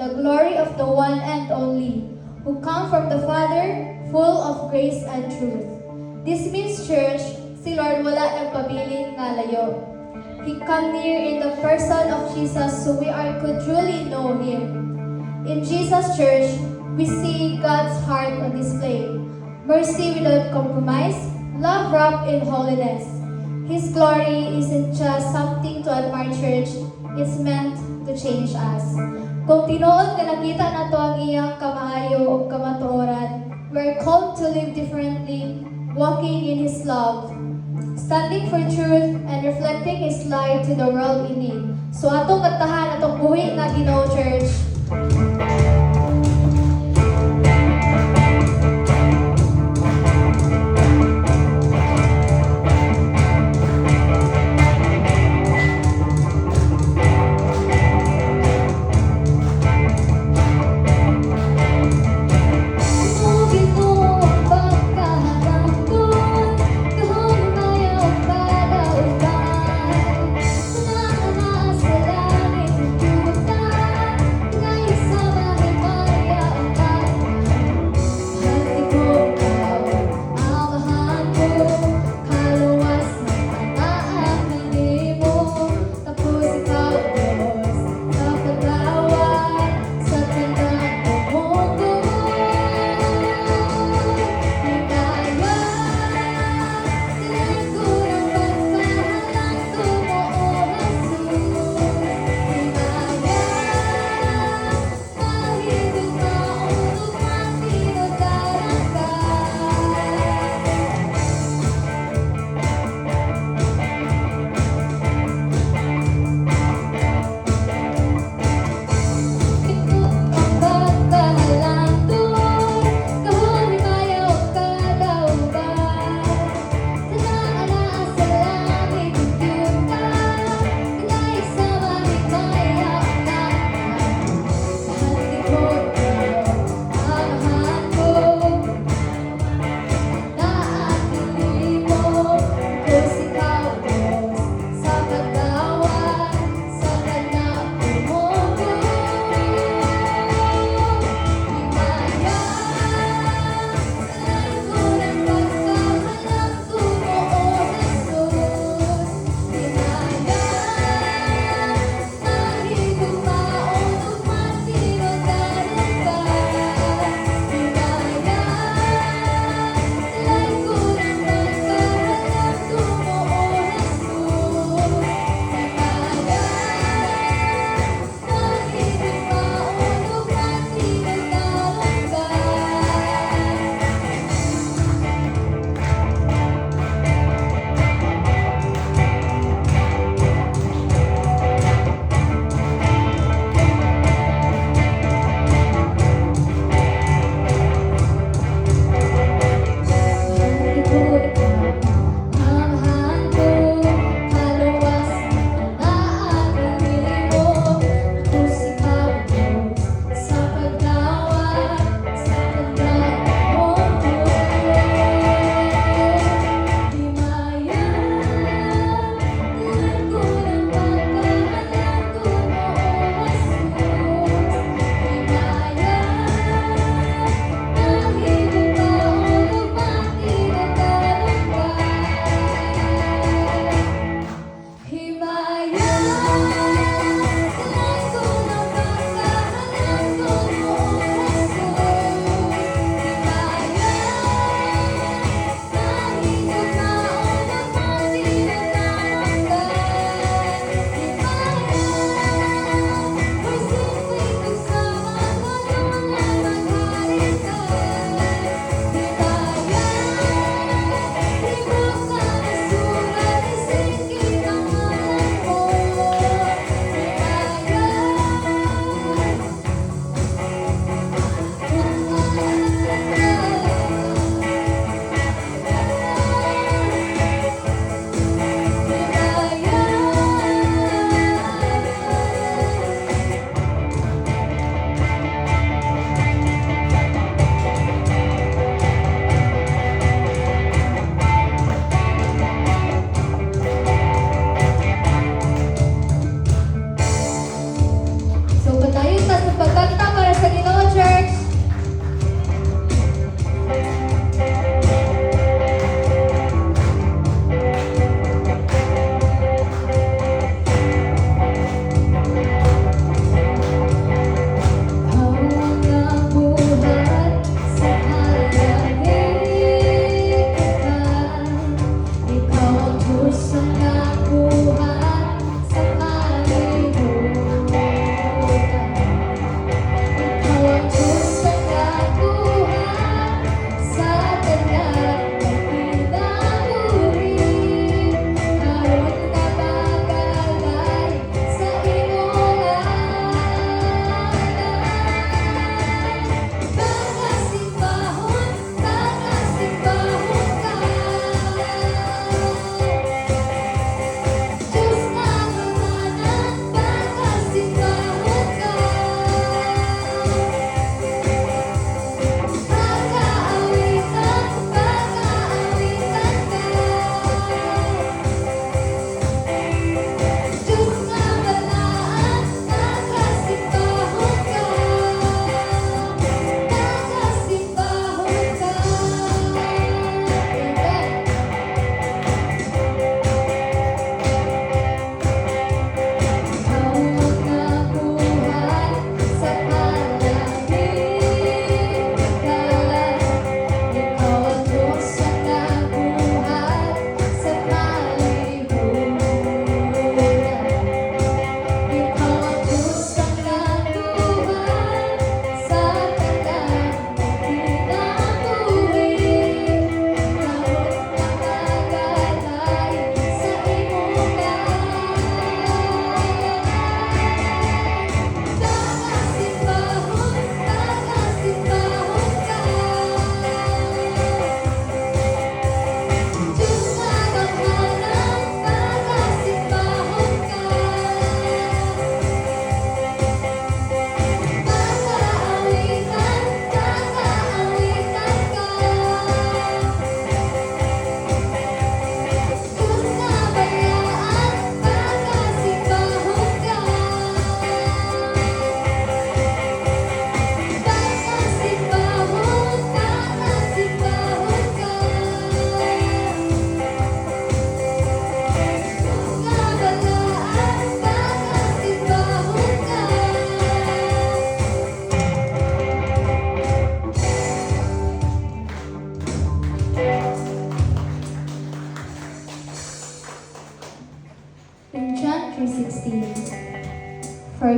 the glory of the one and only, who come from the Father, full of grace and truth. This means, church, si Lord wala nagpabiling nga layo. He come near in the person of Jesus so could truly know Him. In Jesus, church, we see God's heart on display. Mercy without compromise, love wrapped in holiness. His glory isn't just something to admire, church, it's meant to change us. Kung tinuod nga nakita nato ang iyang kamaayo o kamatuoran, we're called to live differently, walking in His love, standing for truth, and reflecting His light to the world in need. So atong katahan, atong buhi nga Ginoo, church. Thank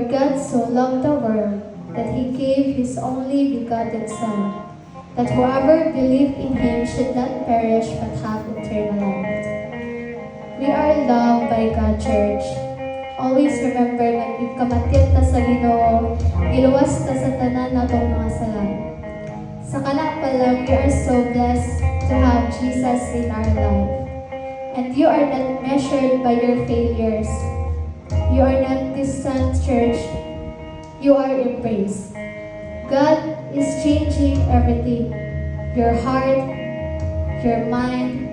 God so loved the world that he gave his only begotten Son, that whoever believes in him should not perish but have eternal life. We are loved by God, Church. Always remember na ikamatyan ta sa Ginoo, iluwas ta sa tanan natong mga sala. Sa kanak pa lang, we are so blessed to have Jesus in our life. And you are not measured by your failures. You are not distant, Church. You are embraced. God is changing everything. Your heart, your mind,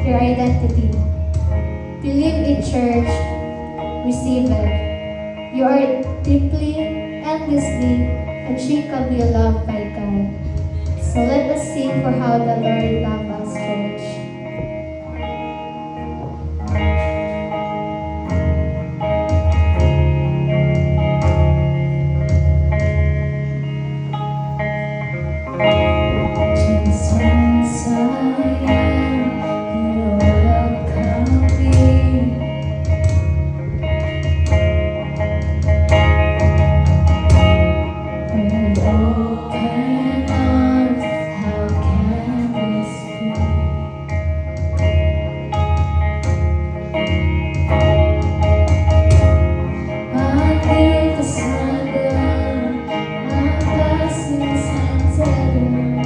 your identity. Believe in, Church. Receive it. You are deeply, endlessly, unshakably loved by God. So let us sing for how the Lord loved us, Church. Jesus, I am your welcoming. When open arms, how can we speak? My deepest wonder, my blessings and terror.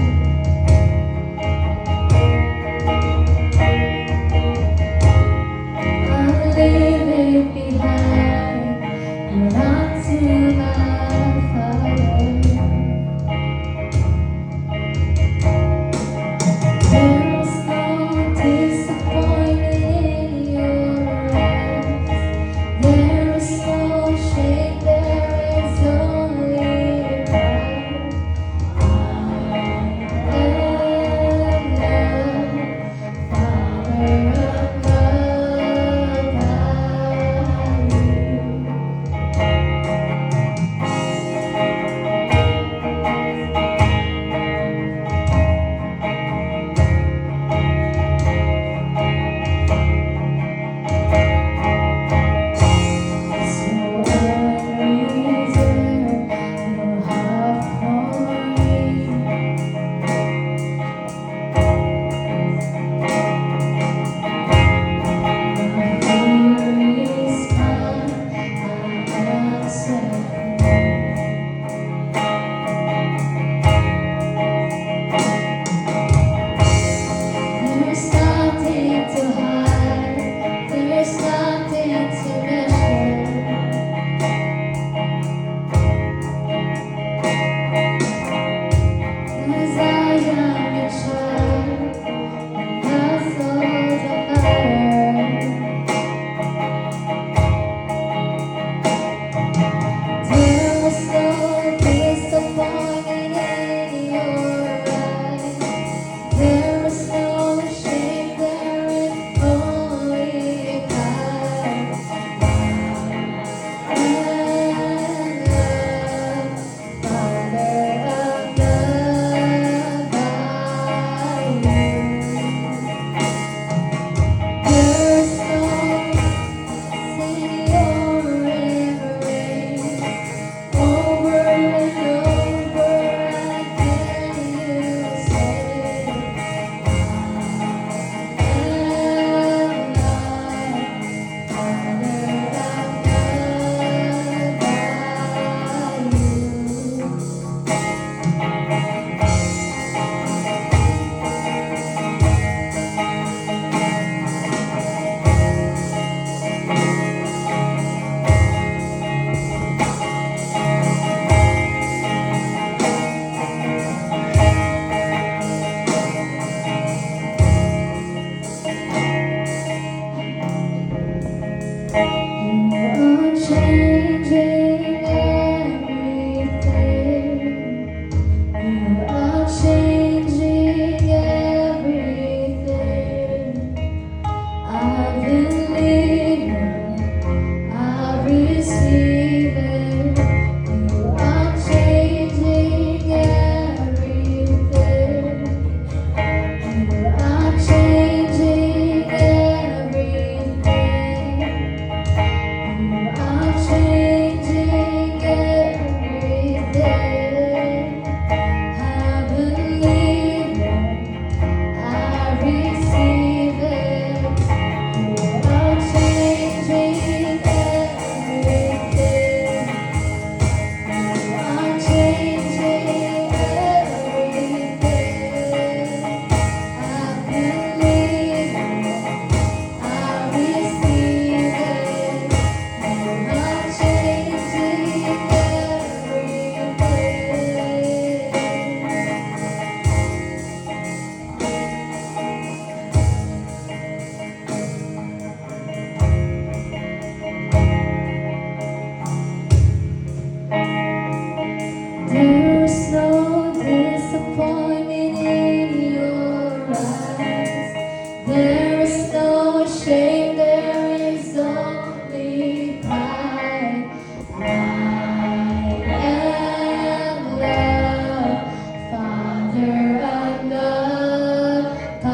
Father, I glorify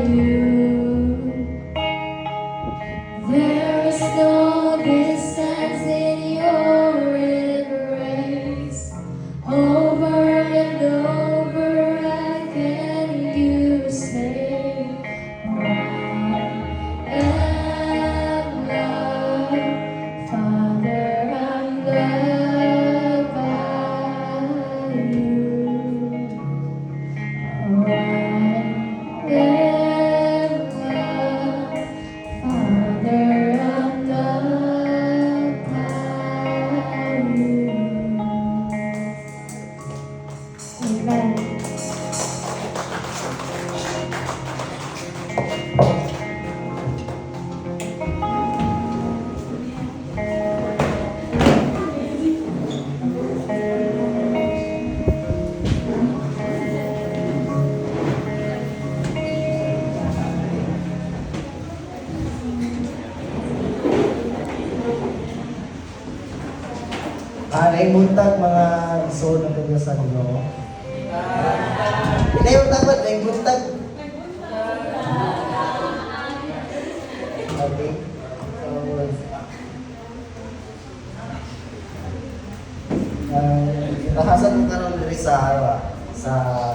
you. There is no distance in your embrace. Over and over again you say, I am loved. Father, I'm loved by you. Oh, I am loved. Father, I'm loved by you. Amen. Naibuntag mga iso ng kanya sa Ginoo. Naibuntag ba? Naibuntag? Okay. So, nahasan ko karon diri sa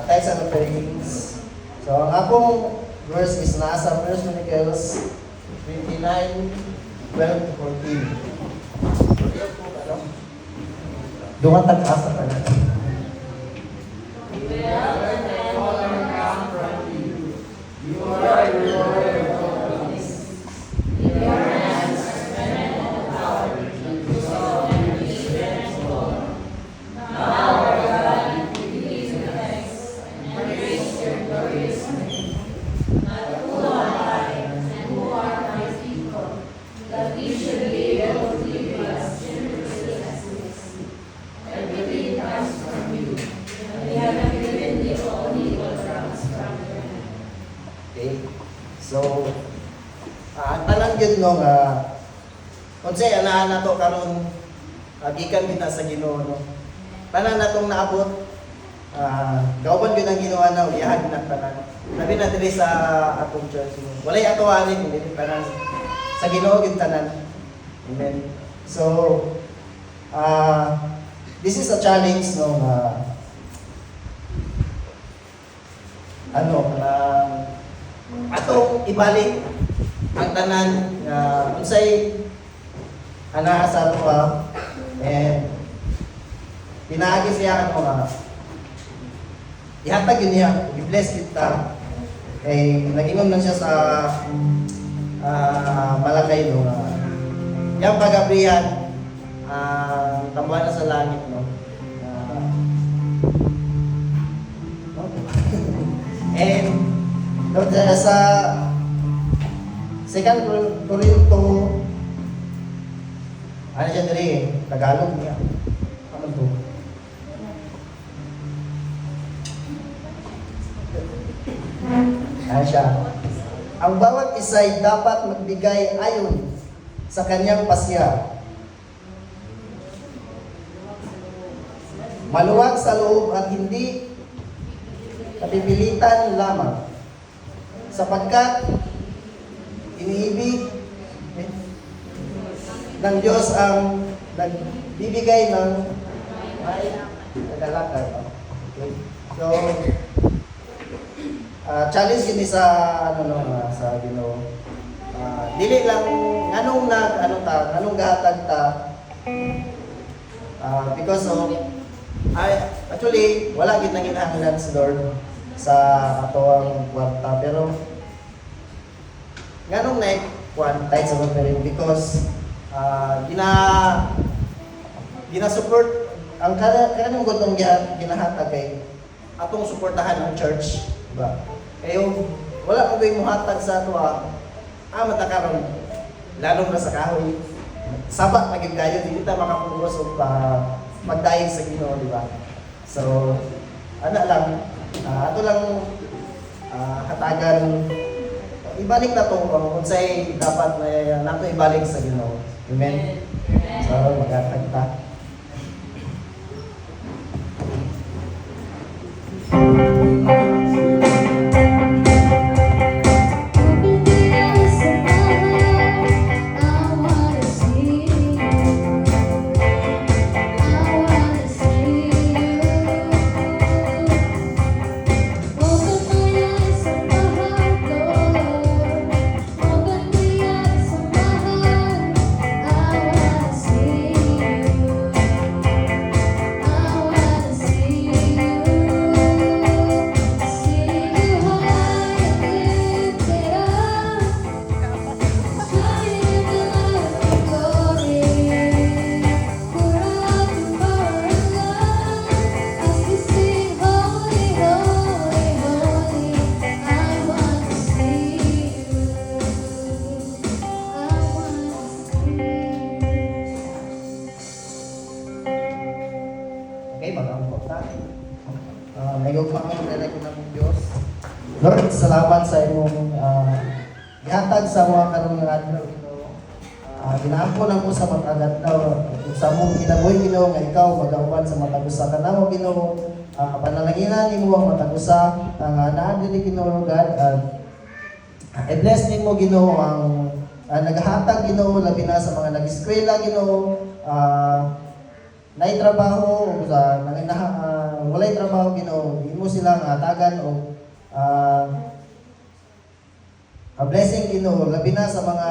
text and offerings. So, ang akong verse is nasa 1 Chronicles 29:12-14. Duman tag-asa talaga. Okay. So, ang tanan gyud no nga unsay anaa nato karon gikan kita sa Ginoo no. Tanan natong naabot gawban gyud ang Ginoo na uyahag na tanan. Labi na diri sa atong church no. Walay ato ani kundi tanan sa Ginoo gyud tanan. Amen. So, this is a challenge no atong ibalik ang tanan nga unsay ana sa ato and pinaagi siya nga ihatag yun niya, i-bless kita kay nag-ingon man siya sa Malakay no yang pagabrihan tambuhan na sa langit no and sa 2 Corinto ano siya diri Tagalog niya ano to ano siya ang bawat isa'y dapat magbigay ayon sa kanyang pasya, maluwag sa loob at hindi napipilitan lamang, sapagkat iniibig ng Diyos ang nagbibigay ng may kagalakad. Okay. So, challenge yun sa sa Ginoo. Dili lang nganong nganong gahatag ta because of actually wala gid nang kinahanglan si Lord sa ato ang kwarta pero nganong na quantize sa offering because gina-support ang kanang gutong ginahatag kay atong suportahan ang church, diba? Kayo wala mo gay muhatag sa ato matakaron lalong na sa kahoy sabak na gid kayo dili ta makapulos og magdayeg sa Ginoo, di ba? So lang ato lang hatagan ibalik na to unsay dapat na nato ibalik sa Ginoo. Amen. So maghatag ta. may ugmang nila ko ng Diyos. Lord, salamat sa imong gihatag sa mga karong nga adlaw Ginoo. Ginaampo na mo sa matagad daw sa mong kinabuhi Ginoo nga ikaw magawan sa matag usa kanamo Ginoo. Panalaginan nimo ang matag usa nga naa dili Ginoo God. I-bless nimo Ginoo ang naghahatag Ginoo labi na sa mga nag-eskwela Ginoo. Nay trabaho o sa walay trabaho Ginoo, imo silang hatagan o a blessing Ginoo labi na sa mga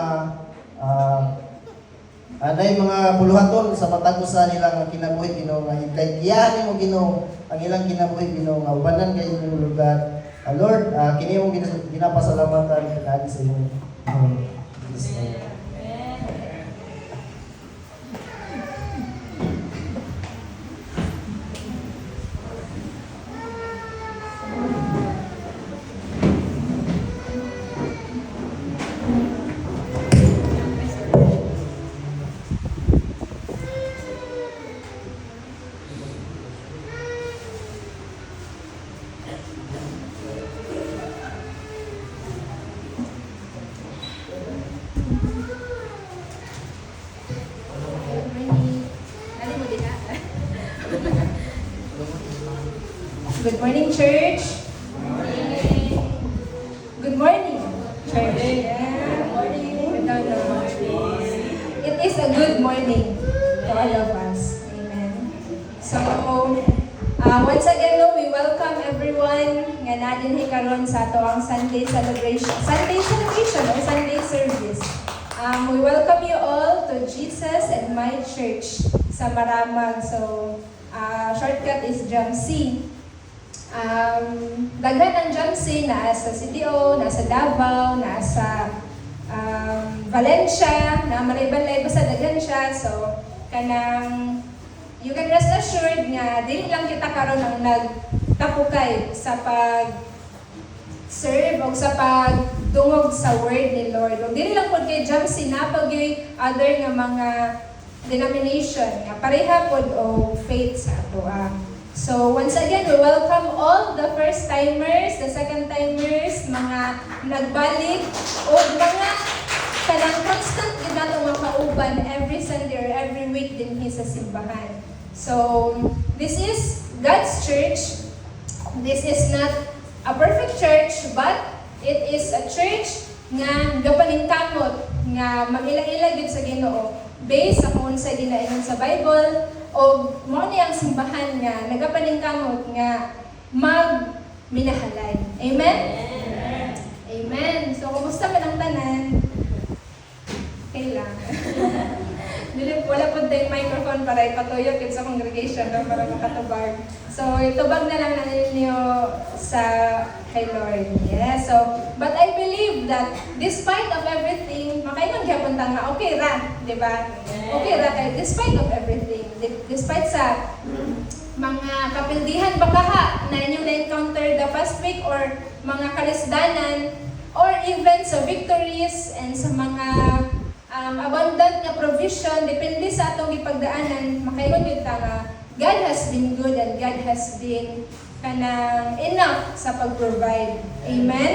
anay mga buluhaton sa matag usa nilang kinabuhi Ginoo nga ikaygiyahan nimo Ginoo ang ilang kinabuhi Ginoo nga ubanan kay imong lugar. Lord, kini imong ginapasalamatan kanaagi sa imong Good morning, church. Good morning, church. Good morning. It is a good morning to all of us. Amen. So, once again, we welcome everyone nga natin karon sa ato ang Sunday celebration or Sunday service. We welcome you all to Jesus and My Church sa Maramag. So, shortcut is JAMC. Daghan ang JAMC na sa CDO, nasa Davao, nasa Valencia, na malay-balay basta daghan siya. So, you can rest assured nga dili lang kita karon ang nagtapukay sa pag-serve o sa pagdungog sa word ni Lord. O dili lang pod kay JAMC na pag-yoy other nga mga denomination nga pareha pod o faith sa ato. So, once again, we welcome all the first-timers, the second-timers, mga nagbalik, o mga kanang constant yun nato makauban every Sunday or every week din sa simbahan. So, this is God's church. This is not a perfect church, but it is a church nga gapaningkamot, nga mag-ila-ila yun sa Ginoo, based sa kung sa ginaingon sa Bible, o mo ni ang simbahan nga nagapaningkamot nga magminahalay. Amen? Amen. Amen. So, kumusta man ang tanan? Kailangan. Wala po tayong microphone para ipatuyok yun sa congregation no, para makatubag. So, itubag na lang ninyo sa kay Lord. Yes. So, but I believe that despite of everything, makaingon gyapon ta nga okay ra, di ba? Okay ra kay despite of everything. Despite sa mga kapildihan bakaha na inyong na-encounter the past week or mga kalisdanan or even sa victories and sa mga abundant na provision, depende sa atong ipagdaanan, makaingon yun ta nga God has been good and God has been kanang enough sa pag-provide. Amen?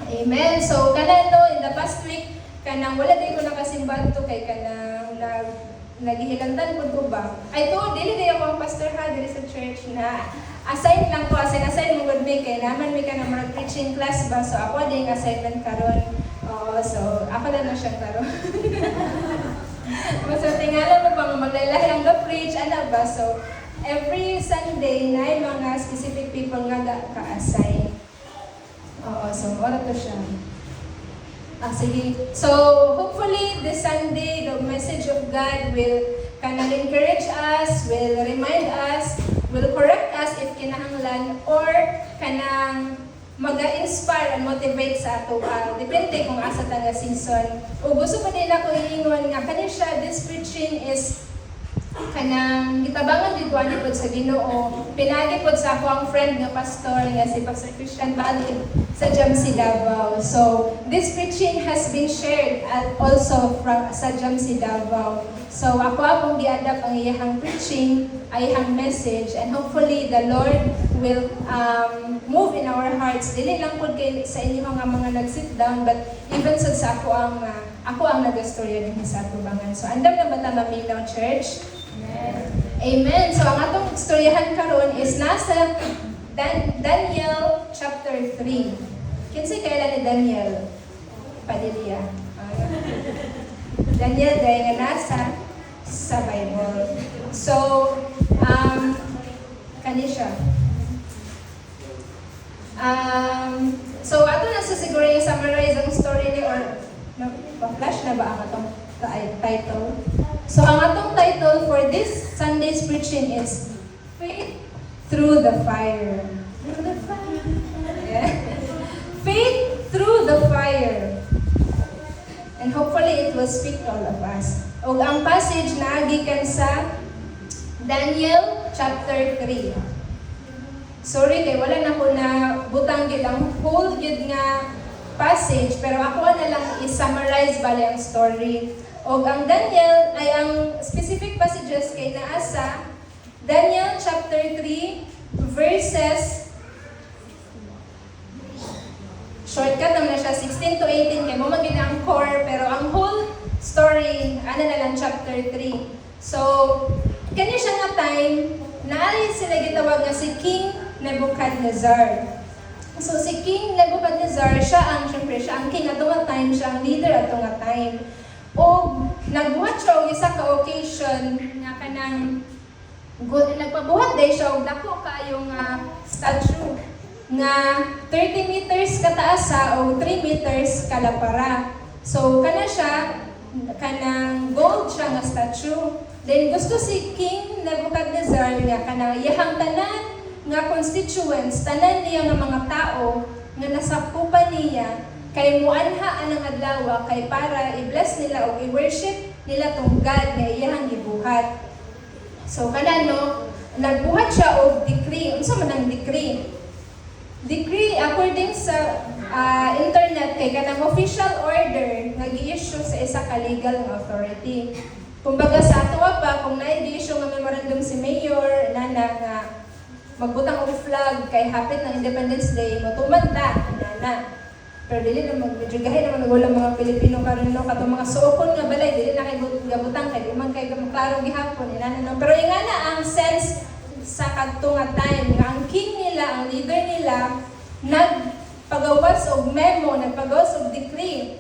Amen. So, kanang in the past week, kanang wala din ko nakasimbahan to kay kanang naghihilantan ko ba? Ay to, dili ako ang pastor ha, dili sa church na assign lang ko, assign mo good me kay naman may ka na mga preaching class ba, so ako din assignment karon. So ako lang na siya karon. So tingala mo bang maglalahi ang preach ana ba? So every Sunday na mga specific people nga ka-assign. So mora to siya. Sige. So, hopefully, this Sunday, the message of God will kanang encourage us, will remind us, will correct us if kinahanglan, or kanang mag-inspire and motivate sa ato. Depende kung asa taga season. O gusto pa nila ko iingon nga, kanin siya, this preaching is kanang gitabangan dito ani pod sa Ginoo. Pinagi pod sa ako ang friend nga pastor nga si Pastor Christian Balid sa JAMC Davao. So this preaching has been shared also from sa JAMC Davao. So ako akong giadap ang iyahang preaching, iyahang message, and hopefully the Lord will move in our hearts. Dili lang po kay sa inyo mga nag-sit down, but even sa ako ang nagastorya din sa tubangan. So andam na ba ta maminaw, church? Amen. So ang atong istoryahan karon is nasa Daniel chapter 3. Kinsay kailan ni Daniel? Padilla. Daniel dahil nga nasa sa Bible. So, kani siya. So, ato na sa siguro yung summarize ang story ni or flash na ba ang atong title? So, ang atong title for this Sunday's preaching is Faith Through the Fire. Through the fire. Yeah. Faith through the fire. And hopefully it will speak to all of us. O ang passage na gikan sa Daniel chapter 3. Sorry kay wala na ko na butang gid ang whole gid nga passage, pero ako na lang i-summarize bali ang story. O ang Daniel ay ang specific passages kay naa sa Daniel chapter 3 verses shortcut naman na siya, 16 to 18, kaya mo maging ang core, pero ang whole story, ano na lang, chapter 3. So, kanya siya nga time, naalin sila gitawag nga si King Nebuchadnezzar. So, si King Nebuchadnezzar, syempre, siya ang king ato nga time, siya ang leader ato nga time. O, nagbuhat siya og isa ka occasion, nga kanang, nagpabuhat day siya og dako kayong statue nga 30 meters kataasa o 3 meters kalapara. So, kana siya, kanang gold siya nga statue. Then, gusto si King Nebuchadnezzar nga kanang iyahang tanan nga constituents, tanan niya nga mga tao nga nasakupan niya, kay muanha anang adlaw kay para i-bless nila o i-worship nila tong God nga iyahang gibuhat. So, kana no, nagbuhat siya og decree. Unsa man ang decree? Decree according sa internet kay kanang official order nga gi-issue sa isa ka legal nga authority. Kumbaga sa ato pa kung na-issue nga memorandum si mayor nga magbutang og flag kay hapit ng Independence Day motuman ta inana. Pero dili na magbigahay naman wala mga Pilipino karon no katong mga suokon nga balay dili na kay gabutang kay man kay klaro gihapon inana no. Pero ingana ang sense sa kadto nga time nga ang king nila, ang leader nila nagpagawas og memo, nagpagawas og decree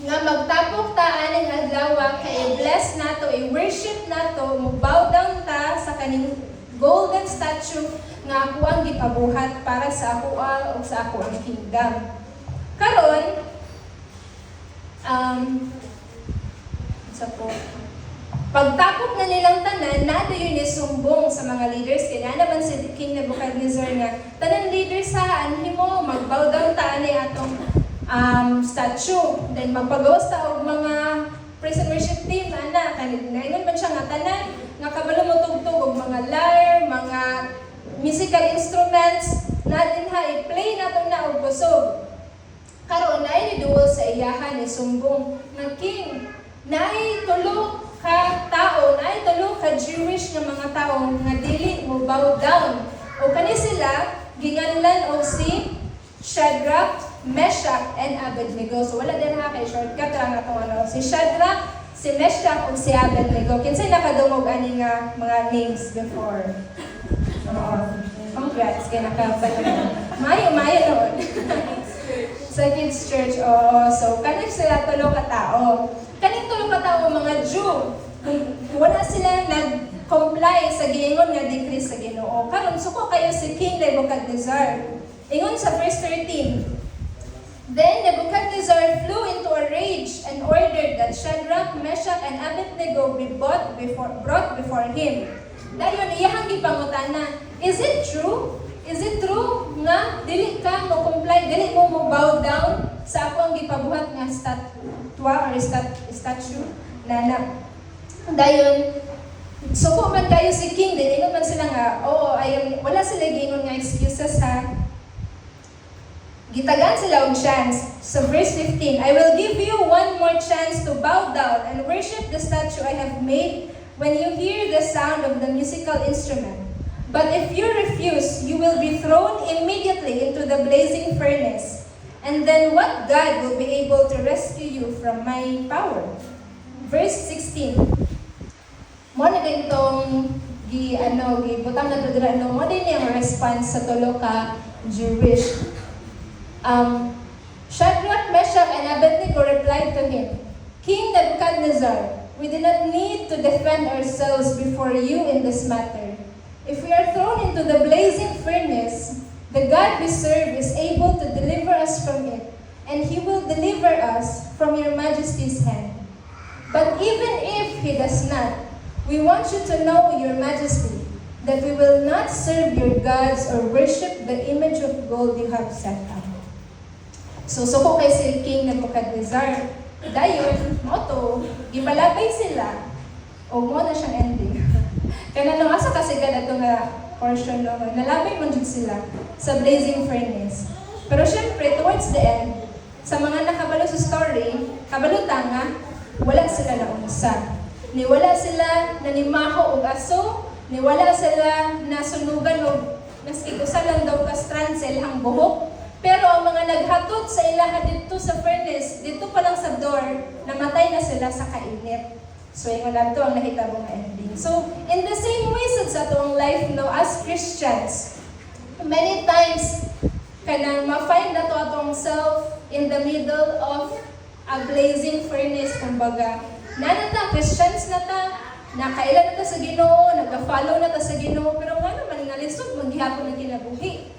nga magtapok ta aning adlaw kay bless nato, i-worship nato, mo-bow down ta sa kaning golden statue nga ako ang gipabuhat para sa ako o sa ako ang kingdom. Karon sa po pagtapok na nilang tanan, nado yun isumbong sa mga leaders. Kaya naman si King Nebuchadnezzar nga, tanan leaders ha, anhin mo, mag-bow down ta ani atong statue. Then magpagawas ta og mga praise and worship team, ana, naingon man siya nga tanan, nga kabalo mo tugtog og mga lyre, mga musical instruments, na din ha, i-play nato na og busog. Karon na duol sa iyahan, isumbong ng king, naay tulo ka tao, naay tulo ka Jewish nga mga tao nga dili mo bow down. O kani sila ginganlan og si Shadrach, Meshach, and Abednego. So wala din ha kay shortcut lang atong si Shadrach, si Meshach, ug si Abednego. Kinsay nakadungog ani nga mga names before? Congrats kay nakapagod. Mayo noon. Sa Kids Church, so kaning sila tulo ka tao. Kaning tulo ka tao mga Jew. Wala sila nag-comply sa giingon nga decree sa Ginoo. Karon suko kayo si King Nebuchadnezzar. Ingon sa verse 13. Then Nebuchadnezzar flew into a rage and ordered that Shadrach, Meshach, and Abednego be brought before him. Dayon iyahang gipangutana, is it true? Is it true nga dili ka mo comply, dili mo bow down sa ako ang gipabuhat nga statue na dayon suko man kayo si king din ingon man sila nga wala sila giingon nga excuses ha. Gitagan sila og chance. So verse 15, I will give you one more chance to bow down and worship the statue I have made when you hear the sound of the musical instrument. But if you refuse, you will be thrown immediately into the blazing furnace. And then what God will be able to rescue you from my power? Verse 16. Mo na din itong gibutang na ito dira, mo din yung response sa tulo ka Jewish. Shadrach, Meshach, and Abednego replied to him, King Nebuchadnezzar, we do not need to defend ourselves before you in this matter. If we are thrown into the blazing furnace, the God we serve is able to deliver us from it, and he will deliver us from your majesty's hand. But even if he does not, we want you to know, your majesty, that we will not serve your gods or worship the image of gold you have set up. So ko kay si King Nebuchadnezzar, dayon, moto, gibalabay sila, o mo na siyang ending. Kaya nung asa kasi gana ito nga portion, no, nalabay man dyan sila sa blazing furnace. Pero syempre, towards the end, sa mga nakabalo sa story, kabalutan nga, wala sila na unsa. Niwala sila nanimaho og aso, niwala sila nasunugan og naskigusa lang daw ka strand sa ilang buhok. Pero ang mga naghatod sa ilaha dito sa furnace, dito pa lang sa door, namatay na sila sa kainit. So, yung lang to ang nahitabong ending. So, in the same way sa atong life, no, as Christians, many times, kanang ma-find na to atong self in the middle of a blazing furnace, kumbaga. Nanata, Christians na ta, nakailan na ta sa Ginoo, nag-follow na ta sa Ginoo, pero nga naman, nalisod, maghihapon ng kinabuhi.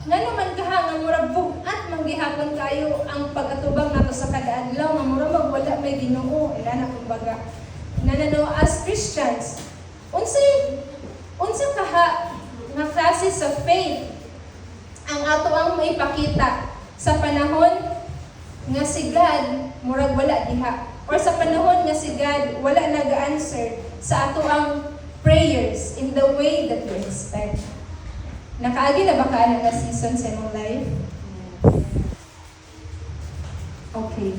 Nga naman nga murag bugat manggihapon kayo ang pag-atubang nato sa kadaadlaw, nga murag magwala may Ginoo, ila na kumbaga. Nanano, as Christians, unsa kaha nga klase sa faith ang ato ang maipakita sa panahon nga si God murag wala diha, or sa panahon nga si God wala nag-answer sa ato ang prayers in the way that we expect. Nakaagi na ba ka na season sa imong life? Okay.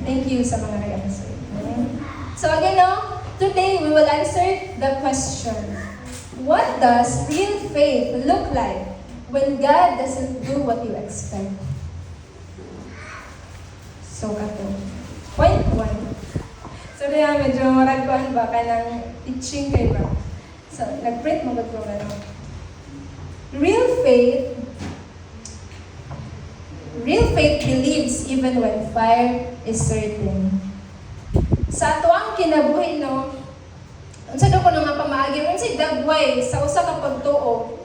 Thank you sa mga nag-answer. So again, no, today we will answer the question, what does real faith look like when God doesn't do what you expect? So kato. Point 1. So kaya medyo maragkuhan ba ka ng teaching kayo ba? So nag-print mo ba ito ano? Real faith believes even when fire is certain. Sa ato ang kinabuhi, no, unsa daw ko nga pamaagi, unsay dagway sa usa ka pagtuo.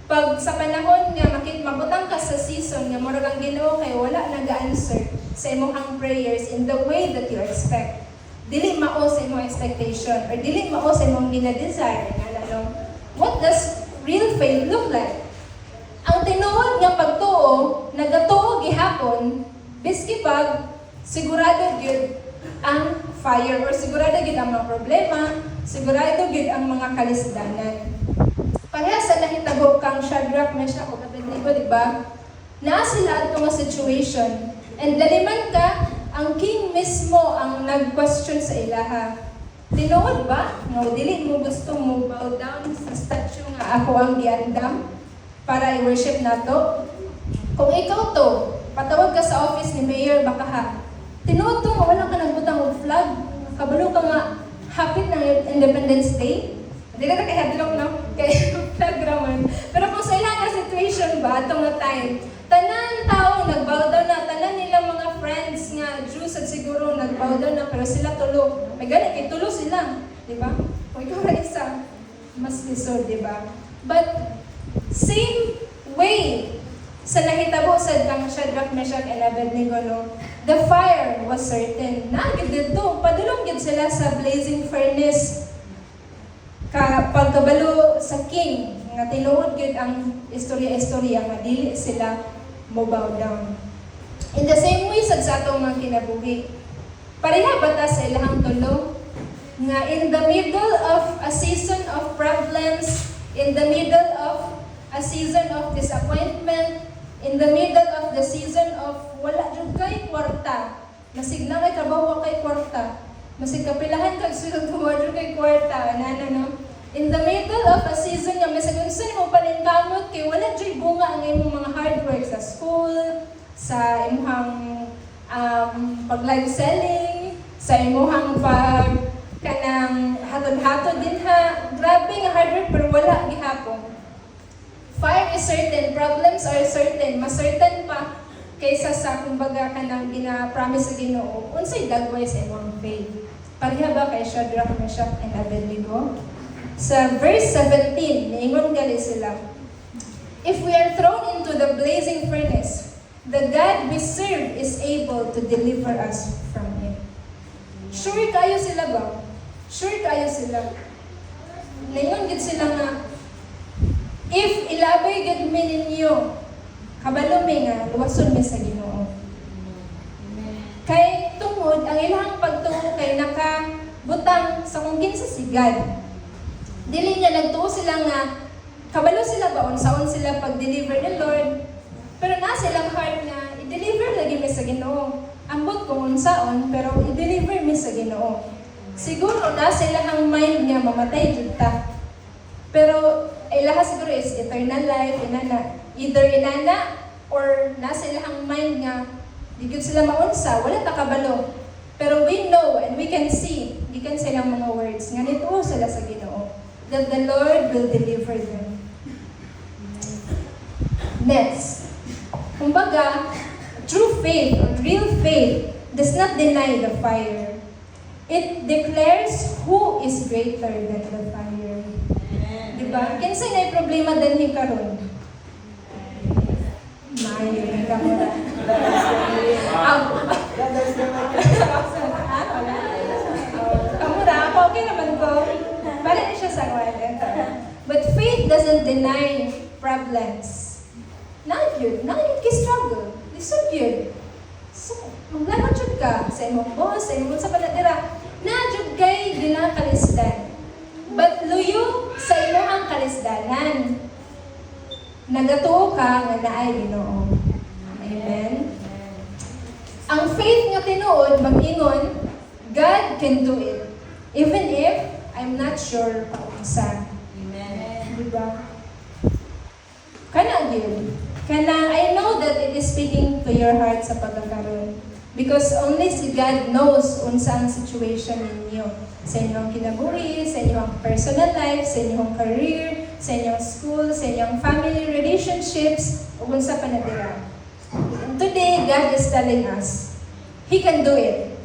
Pag sa panahon nga mabutang ka sa season nga murag ang Ginoo kay wala nag-answer sa imong ang prayers in the way that you expect. Dili mao sa imong expectation or dili mao sa imong gina-desire nga ano. What does real faith look like? Ang tinuod nga pagtuo, nagatuo gihapon, biski pag sigurado gyud ang fire or sigurado gyud ang mga problema, sigurado gyud ang mga kalisdanan. Pareha sa nahitabo kang Shadrach, Meshach, ug Abednego, di ba? Naa sila ato nga situation. And daliman ka, ang king mismo ang nag-question sa ilaha. Tinuod ba? Nga dili mo gusto mo bow down sa statue nga ako ang giandam para i-worship nato? Kung ikaw to, patawag ka sa office ni Mayor baka ha. Tinuod to nga wala ka nagbutang og flag. Kabalo ka nga hapit ng Independence Day. Hindi na kay-headlock, no? Kay flag raman. Pero kung sa ilang situation ba, itong nga time, tanan tao nagbow down na, tanan nilang mga friends nga, Jews at siguro nagbow down na, pero sila tulo. May ganit, tulo sila. Di ba? Kung ikaw na isa, mas lisod, di ba? But, same way, sa nahitabo sa kang Shadrach, Meshach, and Abednego, no? The fire was certain. Nagid dito, padulong gid sila sa blazing furnace. Pagkabalo sa king, nga tinuod gid ang istorya-istorya nga dili sila mo bow down. In the same way sa atong mga kinabuhi, pareha ba ta sa ilahang tulo nga in the middle of a season of problems, in the middle of a season of disappointment, In the middle of the season of wala jud kay kwarta, masig na kay trabaho kay kwarta, masig kapilahan kag sulod wala jud kay kwarta, ana no. In the middle of a season nga masig unsa nimo paninkamot kay wala jud bunga ang imong mga hard work sa school, sa imong pag live selling, sa imong pag kanang hatod-hatod din ha. Grabe nga hard work pero wala gihapon. Fire is certain, problems are certain, mas certain pa kaysa sa kumbaga kanang gina-promise sa Ginoo. Unsay dagway sa imong faith? Pareha ba kay Shadrach, Meshach, and Abednego? Sa verse 17, niingon gali sila, if we are thrown into the blazing furnace, the God we serve is able to deliver us from Him. Sure kayo sila ba? Sure kayo sila? Niingon gid sila nga, if ilabay gid mi ninyo, kabalo mi nga luwason mi sa Ginoo. Kay tungod ang ilang pagtuo kay nakabutang sa kung kinsa si God. Dili niya nagtuo sila nga kabalo sila ba unsaon sila pag-deliver ni Lord. Pero na silang heart nga i-deliver lagi mi sa Ginoo. Ambot kung unsaon pero i-deliver mi sa Ginoo. Siguro na sila ang mind nga mamatay jud ta. Pero ilaha siguro is eternal life, inana. Either inana or nasa ilahang mind nga di gyud sila maunsa, wala ta kabalo. Pero we know and we can see, gikan sa ilang mga words, nga nituo sila sa Ginoo, that the Lord will deliver them. Next, kumbaga, true faith or real faith does not deny the fire. It declares who is greater than the fire. Diba? Kinsa na problema din karon? Mayo ng kamura. Kamura, ako okay naman ko. Bala na siya sa kwan. But faith doesn't deny problems. Not yun ki-struggle. Lisod yun. So, maglaman jud ka sa imong boss, sa imong sa panadira. Na jud kay ginakalisdan. But luyo sa imong kalisdanan, nagatuo ka nga naay Ginoo. Amen? Ang faith nga tinuod, mag-ingon, God can do it. Even if I'm not sure kung saan. Amen. Diba? Kana yun. Kana, I know that it is speaking to your heart sa pagkakaroon. Because only si God knows unsa ang situation ninyo. Sa inyong kinabuhi, sa inyong personal life, sa inyong career, sa inyong school, sa inyong family relationships, o kung sa panadira. And today, God is telling us, He can do it.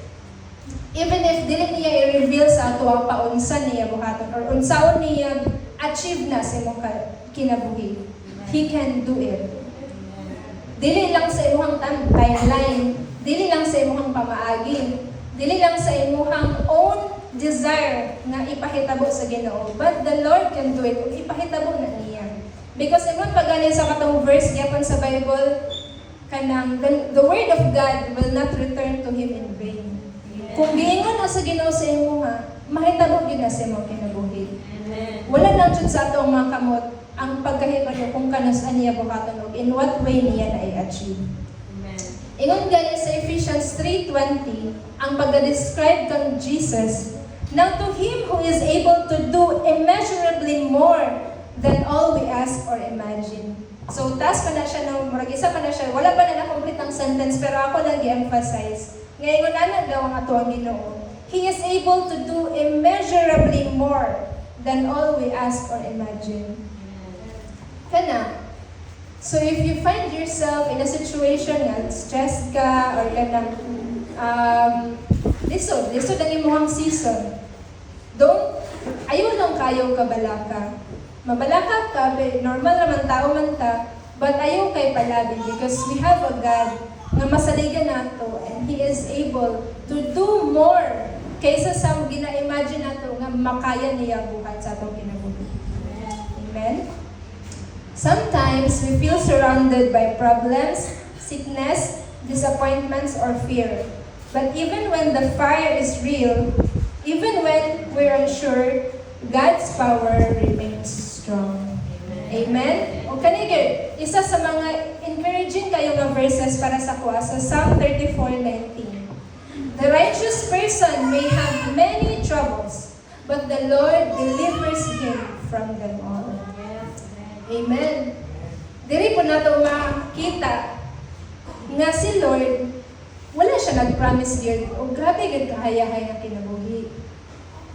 Even if dili niya i-reveal sa ato ang paunsa niya buhaton or unsaon niya achieve na sa imong kinabuhi. He can do it. Dili lang sa imong timeline, dili lang sa imong pamaagi, dili lang sa imong own desire nga ipahitabo sa Ginoo, but the Lord can do it kung ipahitabo na niya. Because ingon pagani sa katong verse gyapon sa Bible, kanang the word of God will not return to Him in vain. Kung giingon na sa Ginoo sa imuha, mahitabo gyud na sa imong kinabuhi. Wala lang jud sa atong mga kamot ang pagkahibalo kung kanus-an niya buhaton og in what way niya na i-achieve. Ingon gani sa Ephesians 3:20, ang pagka-describe kang Jesus, now to Him who is able to do immeasurably more than all we ask or imagine. So, taas pa na siya, no? Murag isa pa na siya. Wala pa na na-complete ang sentence, pero ako lang i-emphasize. Ngayon na daw ang ato ang Ginoo. He is able to do immeasurably more than all we ask or imagine. Kana. So, if you find yourself in a situation nga, stressed ka, or kanang lisod ang imong season. Ayaw lang kayo kabalaka. Mabalaka ka, normal naman tao man ta, but ayaw kay palabi because we have a God na masaligan nato and He is able to do more kaysa sa gina-imagine nato nga makaya niya buhat sa atong kinabuhi. Amen? Sometimes we feel surrounded by problems, sickness, disappointments, or fear. But even when the fire is real, even when we're unsure, God's power remains strong. Amen? O kanigid, isa sa mga encouraging verses para sa kuha sa Psalm 34:19. The righteous person may have many troubles, but the Lord delivers him from them all. Amen. Diri po nato makita nga si Lord, wala siya nag-promise yun. O grabe gud kahaya-haya kinabuhi.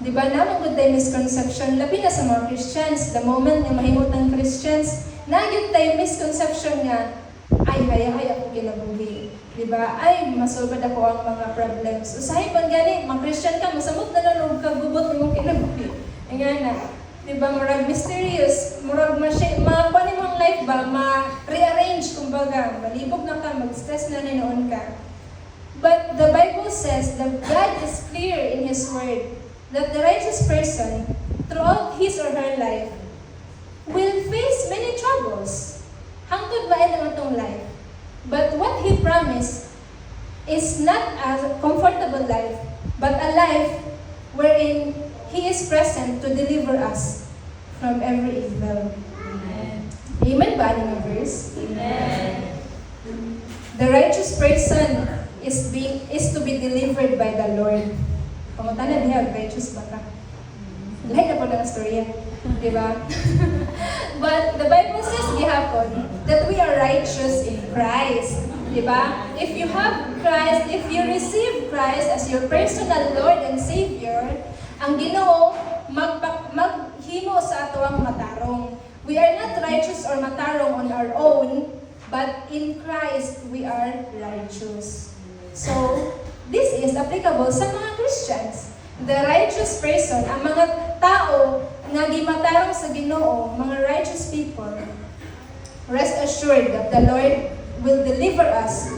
Di ba naman good tayo misconception, labi na sa mga Christians, the moment nga mahimot ng Christians, nagyod tayo misconception nga, ay, haya-haya ko kinabuhi. Di ba? Ay, masobad ako ang mga problems. Usahay pang gani, mga Christian ka, masamot na lang og kagubot mong kinabuhi. Ay nga na, di ba, murag mysterious, murag makuha ni mong life ba, ma-rearrange, kumbaga, malibog na ka, mag-stress na ninoon ka. But the Bible says that God is clear in His Word that the righteous person, throughout his or her life, will face many troubles. Hangtod ba ang atong life? But what He promised is not a comfortable life, but a life wherein He is present to deliver us from every evil. Amen. Amen ba ang verse? Amen. The righteous person is to be delivered by the Lord. Pangutanan niya, righteous ba ka? Lahat na po na storya. Di ba? But the Bible says gihapon that we are righteous in Christ. Di ba? If you have Christ, if you receive Christ as your personal Lord and Savior, ang Ginoo maghimo sa ato ang matarong. We are not righteous or matarong on our own, but in Christ we are righteous. So, this is applicable sa mga Christians. The righteous person, ang mga tao na gimatarong sa Ginoo, mga righteous people, rest assured that the Lord will deliver us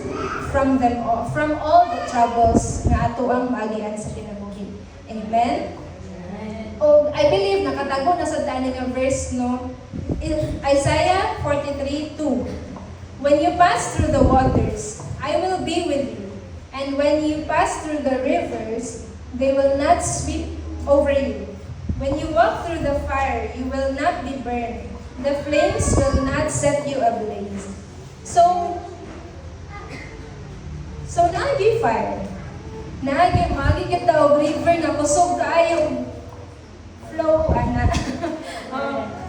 from them all, from all the troubles nga ato ang maagian sa kinabuhi. Amen? O I believe nakatago na sa tani nga verse, no? In Isaiah 43:2. When you pass through the waters, I will be with you. And when you pass through the rivers, they will not sweep over you. When you walk through the fire, you will not be burned. The flames will not set you ablaze. So naagi fire. Naagi, makikita og river nga kusog kaayo flow, ana.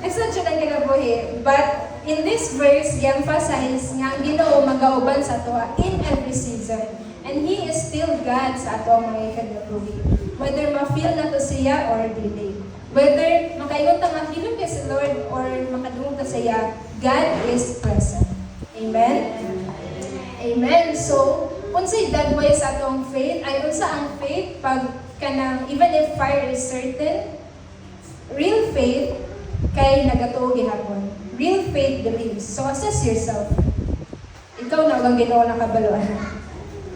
Except siya lang kinabuhi. But in this verse, i-emphasize nga ang Ginoo magauban sa ato in every season. And He is still God sa ato ang mga kinabuhi. Whether ma-feel na to siya or delay. Whether makaingon ta nga hilom kay si Lord or makadungog ta siya, God is present. Amen? Amen. So, unsay dagway sa atong faith, ay unsa ang faith pag kanang even if fire is certain, real faith kay nagatuo gihapon. Real faith believes. So assess yourself. Ikaw na ang Ginoo nakabaluan.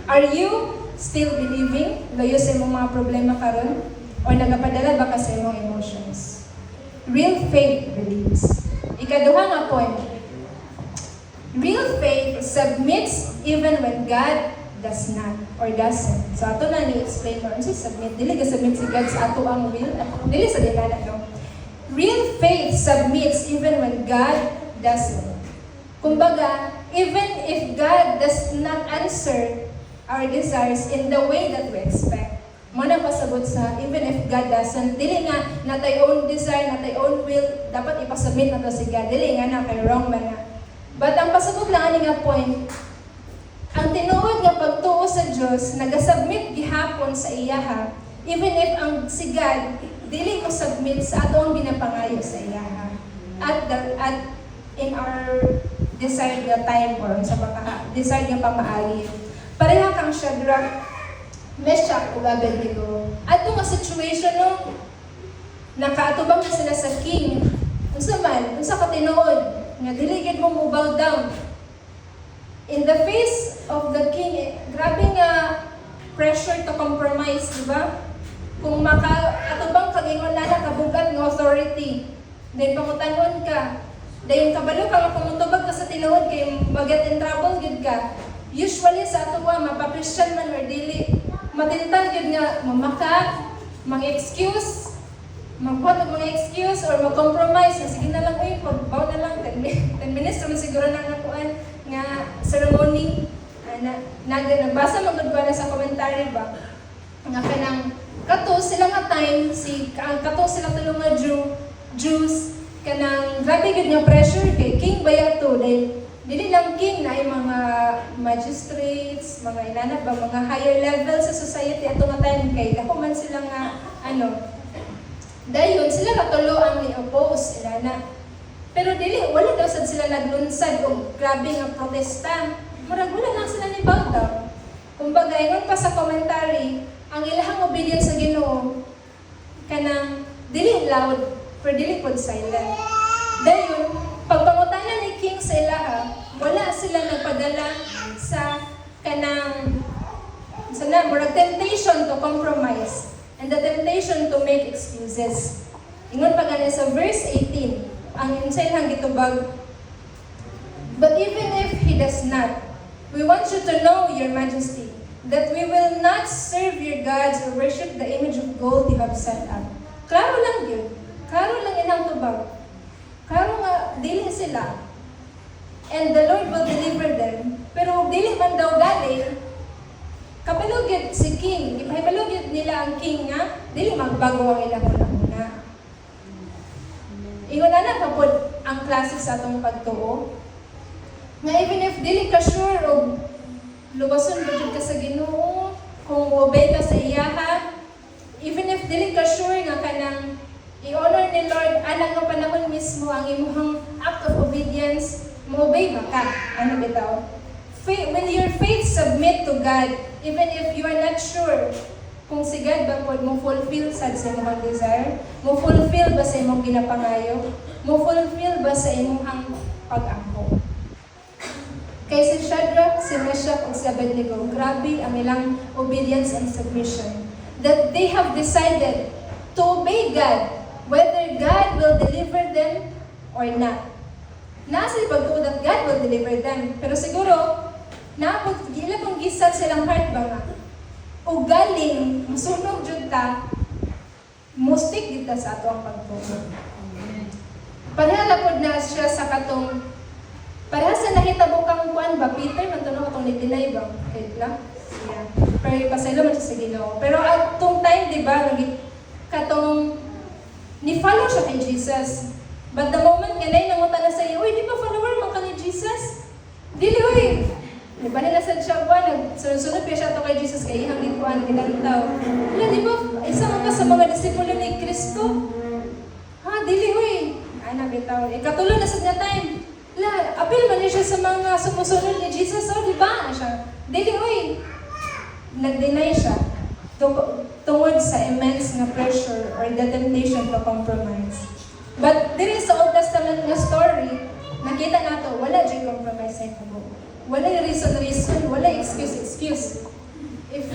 Are you still believing layo sa imong mga problema karon o nagapadala ba ka sa imong emotions? Real faith believes. Ikaduha nga point. Real faith submits even when God does not or doesn't. So ato na ni-explain mo, ano submit? Dili ka submit si God sa ato ang will. Dili sa dinala, no? Real faith submits even when God doesn't. Kumbaga, even if God does not answer our desires in the way that we expect, mo na pasabot sa even if God doesn't, dili nga na tayo own desire, na tayo own will, dapat ipasubmit na to si God. Dili nga na, kay wrong man na. But ang pasabot lang ani nga point, ang tinuod nga pagtuo sa Dios nagasubmit gihapon sa iyaha, even if ang si God dili mo submit sa ato ang ginapangayo sa iyaha. At in our desired nga time or sa desired nga pamaagi. Pareha kang Shadrach, Meshach ug Abednego. Ato nga situation no nakaatubang na sila sa king. Unsa man, unsa ka tinuod nga dili gid mo bow down. In the face of the king, grabe nga pressure to compromise, di ba? Kung atubang kagingon na kabugat ng authority, then pangutanon ka, then kabalo ka nga pumutubag ka sa tinuod kay mag-get in trouble gid ka. Usually sa ato mapa-Christian man or dili, matintang gid nga mamaka, mang-excuse, magbuhat og mga excuse or mag-compromise, sige na lang, magbaw na lang, 10 minutes naman siguro na nakuan nga ceremony. nagbasa magud ko na sa commentary ba nga kanang kato sila nga time kato sila tulo nga Jews kanang grabe gid nga pressure kay king bayato dahil dili lang king na ay mga magistrates, mga inanap ba mga higher level sa society ato nga time kay ako man sila nga dayon sila katulo ang ni-oppose inana. Pero dili wala daw sad sila naglunsad og grabe nga protesta. Murag wala lang sila ni bow down. Kumbaga ingon pa sa commentary, ang ilahang obedience sa Ginoo kanang dili loud pero dili pod silent. Dayon pagpangutana ni king sa ilaha, wala sila nagpadala sa kanang murag temptation to compromise and the temptation to make excuses. Ingon pa gani sa verse 18, ang insayhang gitubag, but even if he does not, we want you to know, Your Majesty, that we will not serve your gods or worship the image of gold you have set up. Klaro lang yun. Klaro lang ilang tubag. Klaro nga, dili sila. And the Lord will deliver them. Pero dili man daw galing, kapalugid si king, ipahibalugid nila ang king nga, dili magbago ang ilang una-una. Ingon na kapod ang klase sa atong pagtuo. Nga even if dili ka sure o luwason ba ka sa Ginoo, kung obey ka sa iyaha, even if dili ka sure nga kanang i-honor ni Lord, anang nga panahon mismo ang imuhang act of obedience, mo-obey ba ka? Ano bitaw? When your faith submit to God, even if you are not sure kung si God ba po mo fulfill sa imong desire, mo fulfill ba sa imong ginapangayo, mo fulfill ba sa imong pag-angkop. Kay si Shadrach, si Meshach, ug si Abednego, grabe ang ilang obedience and submission. That they have decided to obey God, whether God will deliver them or not. Nasa pagtuo that God will deliver them. Pero siguro, gila pang gisat silang heart ba nga? O galing, masunog jud ta, mustik dito sa ato ang pagtuo. Pareha na siya sa katong, pareha sa nakita bukang kuan ba, Peter, mantunong atong nidinay ba? Kaya lang, siya. Pero ipasaylo man siya sa Ginoo. Pero atong time, di ba, katong, ni-follow siya kay Jesus. But the moment nga na nangutan na sa iyo, uy, di ba follower man ka ni Jesus? Dili, uy! Di ba nila sa siya ba, nagsunod-sunod pa siya ito kay Jesus, kay ihang likuan, ginantaw. Wala, di ba, isa man ka sa mga disipulo ni Kristo? Ha, dili, uy! Ay, nabitaw. Katulad na sa niya time. La, apil man niya siya sa mga sumusunod ni Jesus, oh, di ba? Siya. Dili, uy! Nag-deny siya tungod sa immense na pressure or the temptation to compromise. But there is sa Old Testament na story, nakita nato, wala dyan compromise sa ito. Wala reason, wala excuse. If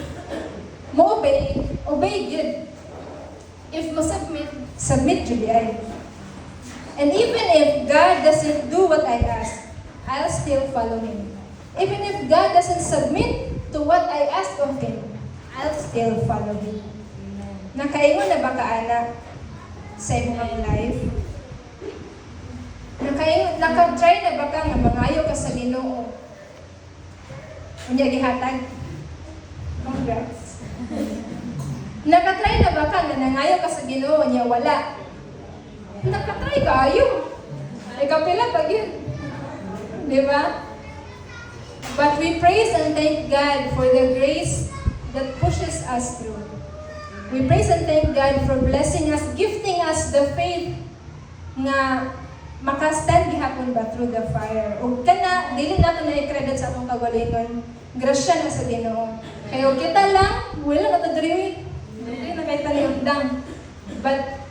mo obey good. If mo submit to the And even if God doesn't do what I ask, I'll still follow Him. Even if God doesn't submit to what I ask of Him, I'll still follow Him. Nakaingon na ba ka, anak, sa imong life? Naka-try na ba ka nga mangayo ka sa Ginoo? Unya gihatag? Congrats. Naka-try na ba ka nga nangayo ka sa Ginoo niya? Wala. Naka-try ka, ayo. Ikaw pila pag yun. Di ba? But we praise and thank God for the grace that pushes us through. We praise and thank God for blessing us, gifting us the faith nga makastand gihapon ba through the fire. O kana, dili nato na i-credit sa atong kagalingon. Grasya na sa Ginoo. Kaya kita lang, wala na ito diri. Hindi na kahit taliundang. But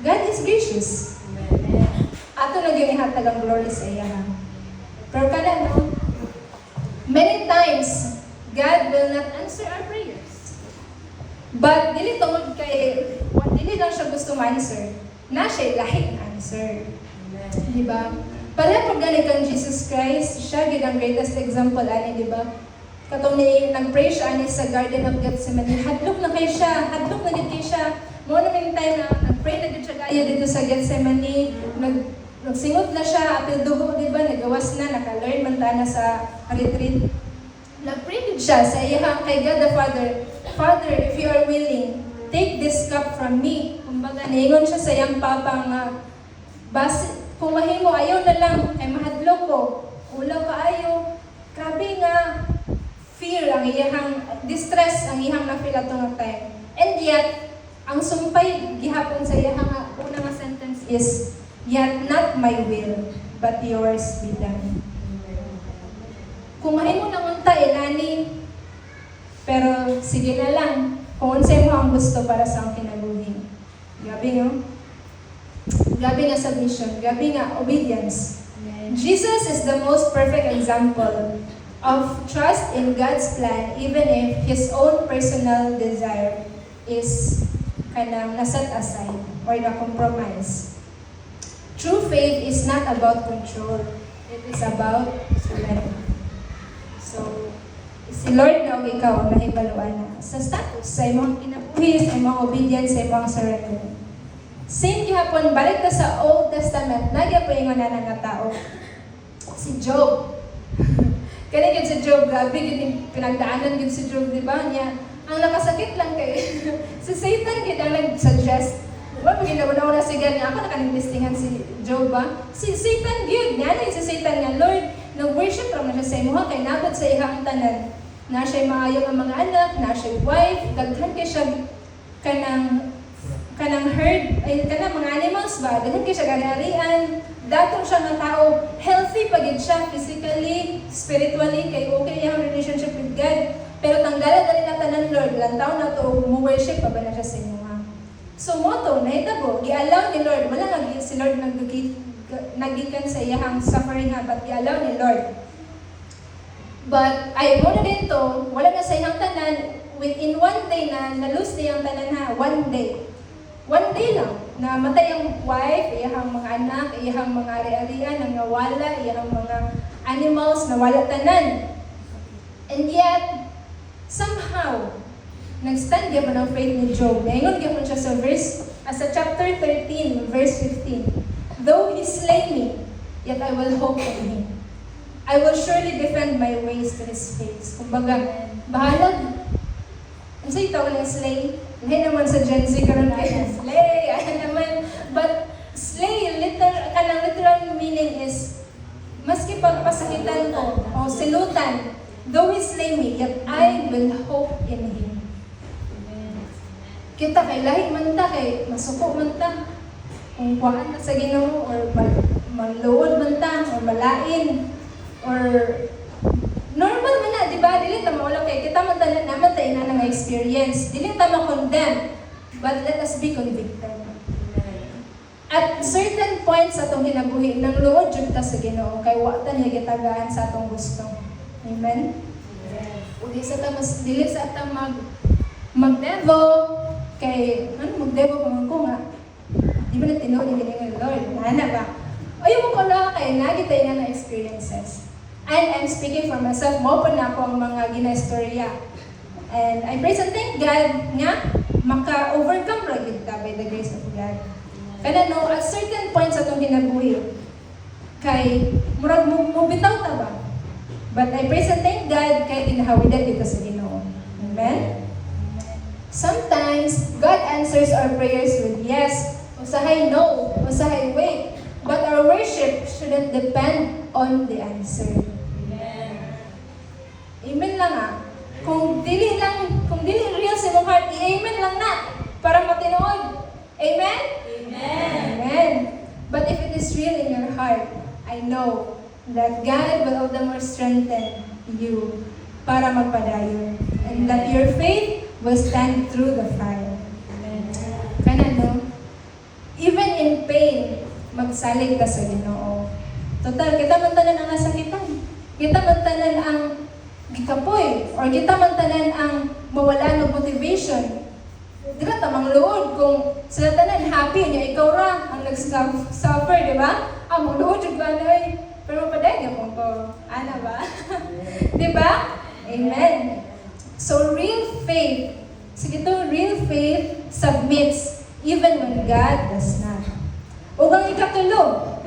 God is gracious. Ato na ginihatag ang glory sa iya. Pero kada no, many times, God will not answer our prayers. But dili tungod kay, dili lang siya gusto ma-answer. Na siya lahing answer. Diba? Pareha pag galing kang Jesus Christ, siya gid ang greatest example ani, diba? Katong ni nag-pray siya ani sa Garden of Gethsemane, hadlok na kay siya, hadlok na gid kay siya. Mo na may time na nag-pray na gid siya gaya dito sa Gethsemane, nagsingot na siya, apil dugo, diba? Nagawas na, naka-learn man punta na sa retreat. Nag-pray gid siya sa iyang kay God the Father, Father, if you are willing, take this cup from me. Kumbaga, naingon siya sa iyang papa nga, kung mahimo, ayaw na lang, ay mahadlok ko. Ulaw ka ayaw. Grabe nga, fear ang iyang, distress ang iyang na-feel ato nga time. And yet, ang sumpay gihapon sa iyang unang nga sentence is, yet not my will, but yours be done. Kung mahimo nang unta, nani, pero sige na lang, kung unsay mo ang gusto para sa akong kinabuhi. Grabe nga. Grabe nga submission. Grabe nga obedience. Jesus is the most perfect example of trust in God's plan even if His own personal desire is kanang naset aside or na-compromise. True faith is not about control. It is about surrender. So, si Lord na o ikaw ang nahibaluan na sa status, sa imong kinabuhi, sa imong obedience, sa imong surrender. Same gihapon, balik ka sa Old Testament, nagyapaingon na nga tao. Si Job. Kaya yun si Job, grabe yun, pinagdaanan yun si Job, di ba? Niya, ang nakasakit lang kay si Satan yun ang nag-suggest. Diba, pag ginawa na si God niya, ako nakaninvestingan si Job ba? Si Satan yun, nga si Satan nga, Lord, nag-worship lang na siya sa imuha, kay nabot sa ihang tanan. Na siya'y maayong ang mga anak, na siya'y wife, daghan kay siya kanang herd, ay kanang mga animals ba, daghan kay siya ganarian, datong siya nga tao, healthy pagid siya, physically, spiritually, kay okay yung relationship with God. Pero tanggalan na rin na tanan, Lord, lantaw na to, mo-worship pa ba na siya sa imuha. So moto, nahitabo, gi-allow ni Lord, wala nga si Lord nagikan sa iyang suffering ha, but i-allow ni Lord. But, ay mo na din to, wala na sa iyang tanan, within one day na na-lose na iyang tanan ha, one day. One day lang, na matay ang wife, iyang mga anak, iyang mga ari-arian, ang nawala, iyang mga animals, nawala tanan. And yet, somehow, nag-stand gyapon ang faith ni Job. Naingon gyapon siya sa chapter 13, verse 15. Though he slay me, yet I will hope in him. I will surely defend my ways to his face. Kumbaga, bahalag. Ano sa'yo tawag ng slay? Hindi naman sa Gen Z karon kaya slay. Ano naman. But slay, literal meaning is, maski pagpasakitan ko, o silutan, though he slay me, yet I will hope in him. Kita kay lahi man ta, kay masuko man ta. Kung kuhaan na sa Ginoo or maluod man ta, or malain, or normal man na, di ba? Dili ta mawala kay kita man tanan naman tayo na ng experience. Dili ta ma-condemn, but let us be convicted. At certain points sa atong hinabuhi, nang luod jud ta sa Ginoo kay wa ta niya gitagaan sa atong gusto. Amen. Udi sa ta mas dili sa ta magdevo kay magdevo pa man ko nga. Di ba na tinuod ni Ginoo Lord? Ana ba? Ayaw mo pala kay nagitay na experiences. And I'm speaking for myself, mo po na ako ang mga gina-istorya. And I praise and thank God nga, maka-overcome ra gyud ta by the grace of God. Kaya no, at certain points atong ginabuhi, kay murag mo bitaw ta ba? But I praise and thank God kay ginahawidan dito sa Ginoo. Amen? Sometimes, God answers our prayers with yes, usahay no, usahay wait. But our worship shouldn't depend on the answer. Amen lang ah. Kung dili real sa imong heart, i-amen lang na para matinuod. Amen? Amen. Amen. But if it is real in your heart, I know that God will all the more strengthen you para magpadayon. And that your faith will stand through the fire. Amen. Kana no? Even in pain, magsalig ka sa Ginoo. Total, kita man tanan ang nasakitan. Kita man tanan ang gikapoy. Or kita man tanan ang mawala ng motivation. Dila tamang luod kung sila tanan happy niya, ikaw ra ang nag-suffer, di ba? Ang luod yung ba na pero mapadagay mo ko. Ana ba? Di ba? Amen. So real faith, sige to, real faith submits even when God does not. O ang ikatulog,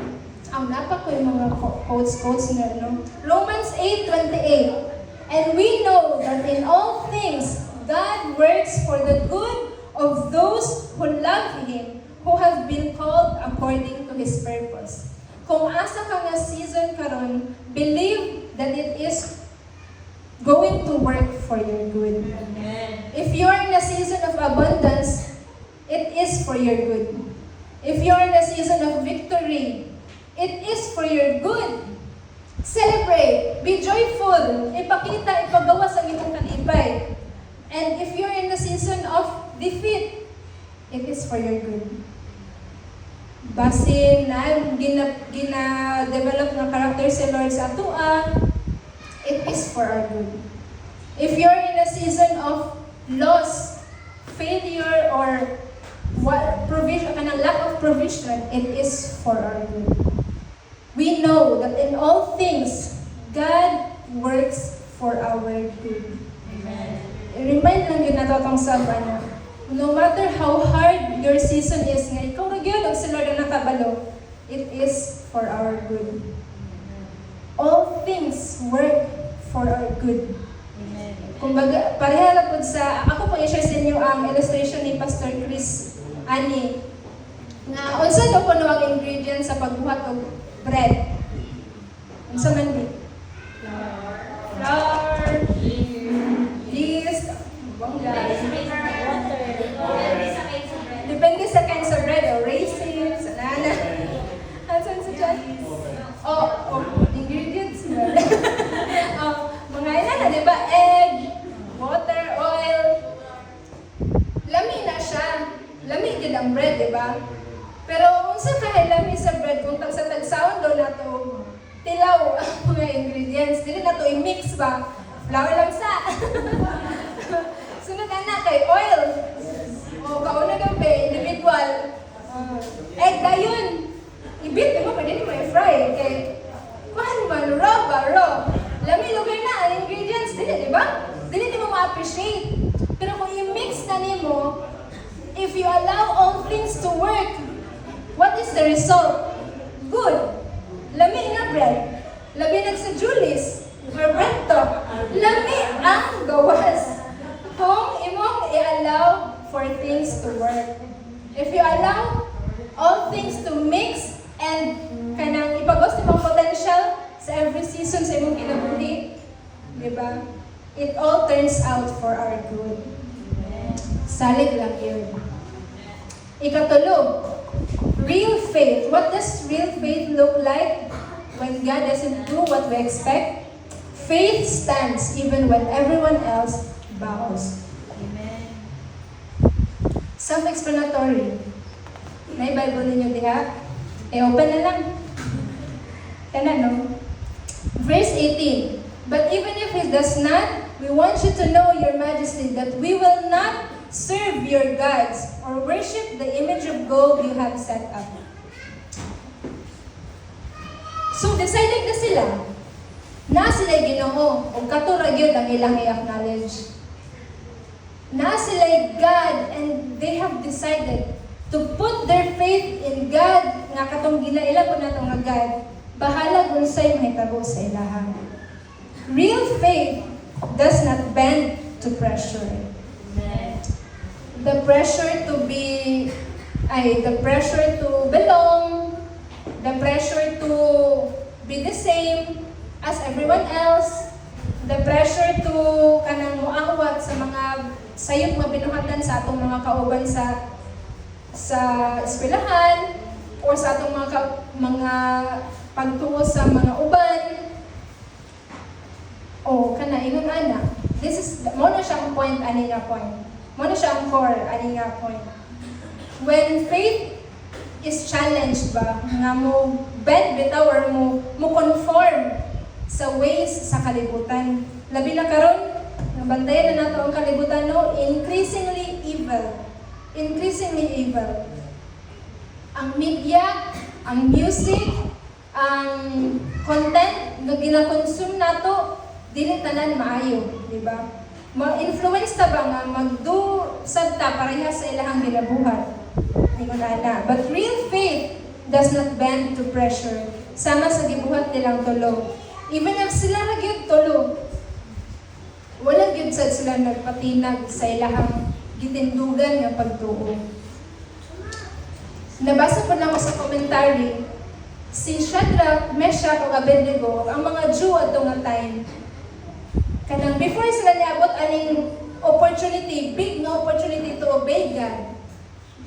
Ang napa ko yung mga quotes na, no? Romans 8:28. And we know that in all things, God works for the good of those who love Him, who have been called according to His purpose. Kung asa ka nga season karon, believe that it is going to work for your good. If you're in a season of abundance, it is for your good. If you're in a season of victory, it is for your good. Celebrate, be joyful, ipakita, ipagawas ang imong kalipay. And if you're in a season of defeat, it is for your good. Basin na gina-develop ng character si Lord sa atua, it is for our good. If you're in a season of loss, failure, or provision, kanang lack of provision, it is for our good. We know that in all things, God works for our good. Amen. Remind lang yun nato itong sabana. No matter how hard your season is, nga ikaw na yun, si Lord ang nakabalo, it is for our good. All things work for our good. Amen. Kumbaga, pareha lang po sa, ako po i-share sa inyo ang illustration ni Pastor Chris Ani, na unsa daw po ang ingredients sa pagbuhat og bread. Unsa man di? Flour, yeast, depende sa kinds of bread, o raisins, banana. Ansan sa dyan? Ingredients na. Mga ilan na, di ba? Egg, water, oil. Lami na siya. Lami din ang bread, di ba? Pero kung sa kahit lami sa bread, kung tagsa-tagsawan daw na to, tilaw ang mga ingredients. Dili na to i-mix ba? Flour lang sa. Sunod na kay oil. O kauna daw ba, individual. Egg dayon. Ibit, di ba? Pwede mo i-fry. Kay, kuhan man, raw ba? Raw. Lami lugar na ang ingredients. Dili, di ba? Dili mo ma-appreciate. Pero kung i-mix na nimo, if you allow all things to work, what is the result? Good. Lami nga bread. Labi sa Julius or Brento. Lami ang gawas. Kung imong i-allow for things to work. If you allow all things to mix and kanang ipagos imong potential sa every season sa imong kinabuhi, di ba? It all turns out for our good. Salig lang yun. Ikatulog, real faith. What does real faith look like when God doesn't do what we expect? Faith stands even when everyone else bows. Amen. Self-explanatory. May Bible ninyo diha? Open na lang. Kana no? Verse 18. But even if it does not, we want you to know, Your Majesty, that we will not serve your gods or worship the image of gold you have set up. So, decided na sila. Na sila Ginoo, o katura yun ang ilang i-acknowledge. Na sila God, and they have decided to put their faith in God, nga katong ginaila po nato nga God, bahala kung sa'yo mahitabo sa ilahan. Real faith does not bend to pressure. The pressure to belong, the pressure to be the same as everyone else, the pressure to kanang muangwat sa mga sayop mabinuhatan sa atong mga kauban sa eskwelahan or sa atong mga pagtuo sa mga uban. O kana ingon ana. This is mo na siya ang point ani nga point. Muna siya ang core, ani nga point. When faith is challenged ba, nga mo bend bitaw or mo conform sa ways sa kalibutan. Labi na karon, nabantayan na nato ang kalibutan, no? Increasingly evil. Increasingly evil. Ang media, ang music, ang content na gina-consume nato, dili tanan maayo, di ba? Ma-influence ta ba nga magdo sadta pareha sa ilahang ginabuhat? Hindi ko na. But real faith does not bend to pressure. sama sa gibuhat nilang tulo. Even if sila na gyud tulo, wala gyud sad sila nagpatinag sa ilahang gitindugan nga pagtuo. Nabasa ko lang sa commentary, si Shadrach, Meshach, ug Abednego, ang mga Jew ato nga time, kanang before sila niabot aning opportunity, big na opportunity to obey God,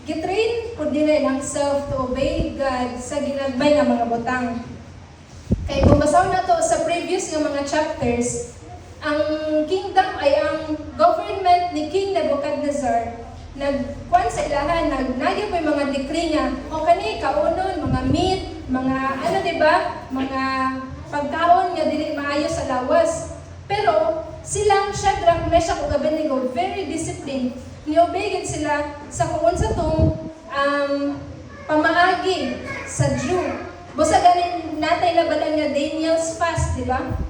gitrain po nila ang self to obey God sa ginagmay nga mga butang. Kaya kung basaw na to sa previous nga mga chapters, ang kingdom ay ang government ni King Nebuchadnezzar nagkuan sa ilahan, nagnagay po yung mga decree nga, o kani, kaunon, mga meat, mga ano diba, mga pagkaon nga dili maayo sa lawas. Pero silang Shadrach, Meshach ug Abednego very disciplined. Niobeyed sila sa kung sa tong pamaagi sa Jew. Busa ganin natay labanan nga Daniel's fast, di ba?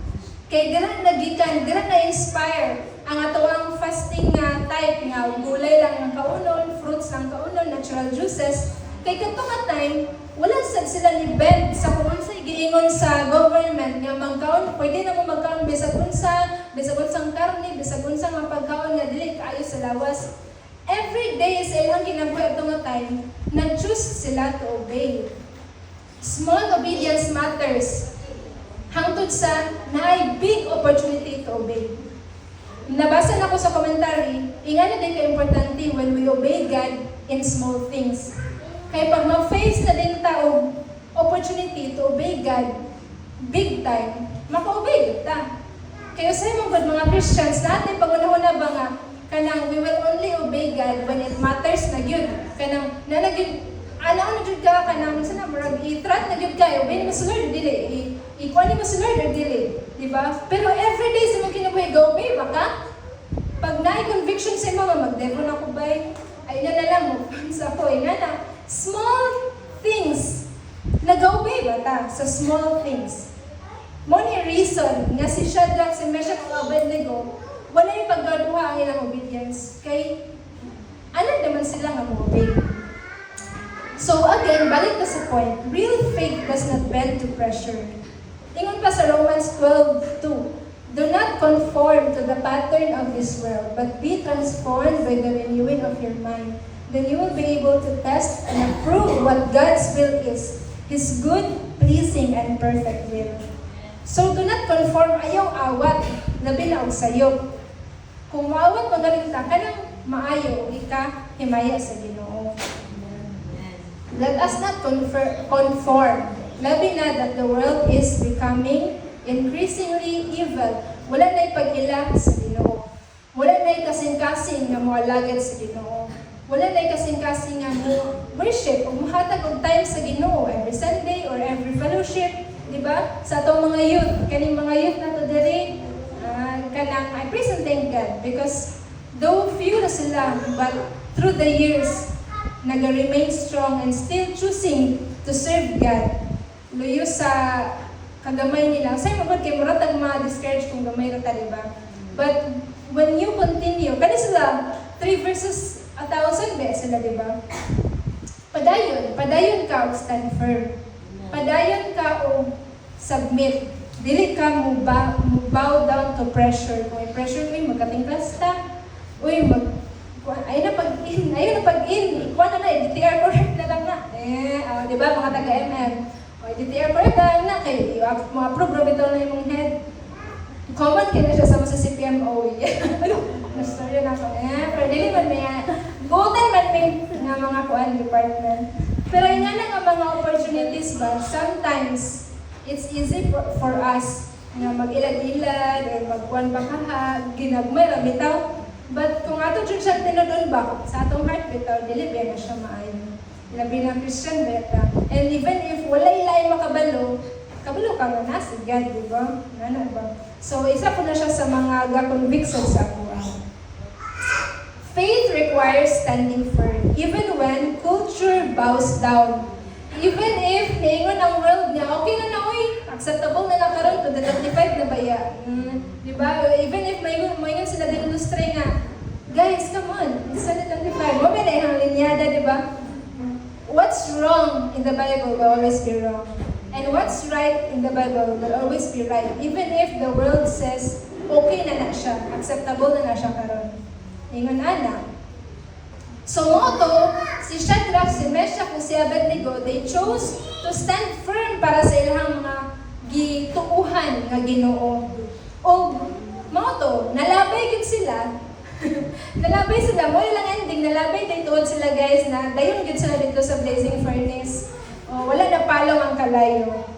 Kay dira nagikan, dira na-inspire ang atoang fasting nga type nga gulay lang ang kaunon, fruits lang kaunon, natural juices. Kay kadto nga time, wala sad sila ni bend sa kung sa giingon sa government nga magkaon, pwede na mo magkaon bisag unsang karne, bisag unsang nga pagkaon nga dili kaayo sa lawas. Every day sa ilang ginagbuhat ato nga time, nag-choose sila to obey. Small obedience matters. Hangtod sa naay big opportunity to obey. Nabasa na ko sa commentary, ingana din ka-importante when we obey God in small things. Kaya pag ma-face na din tao opportunity to obey God big time, maka-obey ta. Kaya sa mga Christians natin, pag-una-una ba nga, kanang we will only obey God when it matters na yun. Kanang nanagin, ano jud ka kanang sana murag i-trat na jud ka, obey mo sa Lord dili, i-kuan mo sa Lord or dili, di ba? Pero every day sa mga kinabuhi, go obey ba ka? Pag naay conviction sa imo nga mag-devil ako bay, ay na lang mo sa ko na small things. Nag-obey ba ta sa small things? Mo ni reason nga si Shadrach, si Meshach ug Abednego wala yung paggaduha ang ilang obedience. Kay ano naman sila nga mo-obey. So again, balik ka sa point, real faith does not bend to pressure. Ingon pa sa Romans 12:2, do not conform to the pattern of this world, but be transformed by the renewing of your mind. Then you will be able to test and approve what God's will is, His good, pleasing, and perfect will. So do not conform, ayaw awat, labi na og sayop. Kung maawat magaling ta, kanang maayo, ika himaya sa Ginoo. Let us not conform. Labi na that the world is becoming increasingly evil. Wala na'y pag-ila sa Ginoo. Wala na'y kasing-kasing na moalagad sa Ginoo. Wala na'y kasing-kasing nga mo worship o mahatag og time sa Ginoo every Sunday or every fellowship, di ba? Sa atong mga youth, kaning mga youth na to diri, kanang I praise and thank God because though few na sila, but through the years, nag-remain strong and still choosing to serve God. Luyo sa kagamay nila. Say magod kay murag tag ma-discourage kung gamay ra ta, di ba? But when you continue, kani sila 3 verses 1,000 ba sila, di ba? Padayon ka og stand firm. Padayon ka og submit. Dili ka mo bow down to pressure. Kung may pressure mo, magkatingklas ta. Uy, ayun na pag-in. Ikuha na DTR correct na lang na. Di ba, mga taga-ML. DTR correct na lang na. Kaya ma-approve rin ito na yung head. Common kaya na siya sa CPMO. Na-story na ako. Pero dili man may butan man may nga mga kuan department. Pero yun nga nga mga opportunities ba, sometimes, it's easy for us na mag-ilad-ilad or magkuhan bakaha, ginagmay ra bitaw. But kung ato dyan siyang tinudon ba, sa atong heart bitaw, dili ba na siya maayo. Labi na Christian beta. And even if wala ilay makabalo, kabalo ka nga na si God, di ba? Ano ba? So isa po na siya sa mga ga-conviction sa ako. Faith requires standing firm, even when culture bows down. Even if niingon ang world niya, okay na uy, acceptable na karon to the 25 na baya. Di ba? Even if mayon sila din industry nga, guys, come on, it's 25. Mo ba na ihang linyada, di ba? What's wrong in the Bible will always be wrong. And what's right in the Bible will always be right. Even if the world says, okay na siya, acceptable na siya karon. Ingon ana. So mo to, si Shadrach, si Meshach, ug si Abednego, they chose to stand firm para sa ilang mga gituuhan nga Ginoo. O mo to, nalabay gid sila. Nalabay sila, mo ilang ending, nalabay day tuod sila guys na dayon gid sila dito sa blazing furnace. Wala na palong ang kalayo.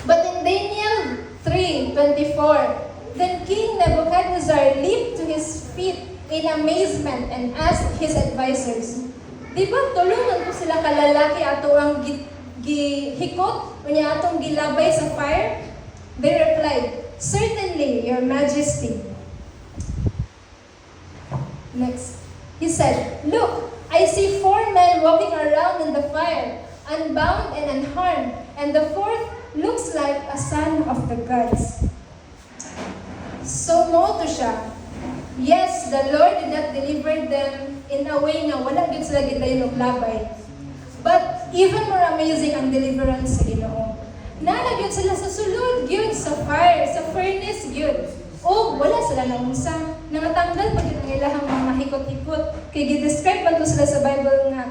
But in Daniel 3:24, then King Nebuchadnezzar leaped to his feet in amazement and asked his advisors, di ba tulungan ko sila kalalaki ato ang gihikot o niya atong gilabay sa fire? They replied, certainly, your majesty. Next, he said, look, I see 4 men walking around in the fire, unbound and unharmed, and the 4th looks like a son of the gods. So mo to siya. Yes, the Lord did not deliver them in a way na wala gid sila gidayon og labay. But even more amazing ang deliverance sa Ginoo. Nalagyan sila sa sulod, gyud sa fire, sa furnace gyud. O wala sila nang unsa, nangatanggal pa gyud ang ilahang mga hikot-hikot. Kay gi-describe man to sila sa Bible nga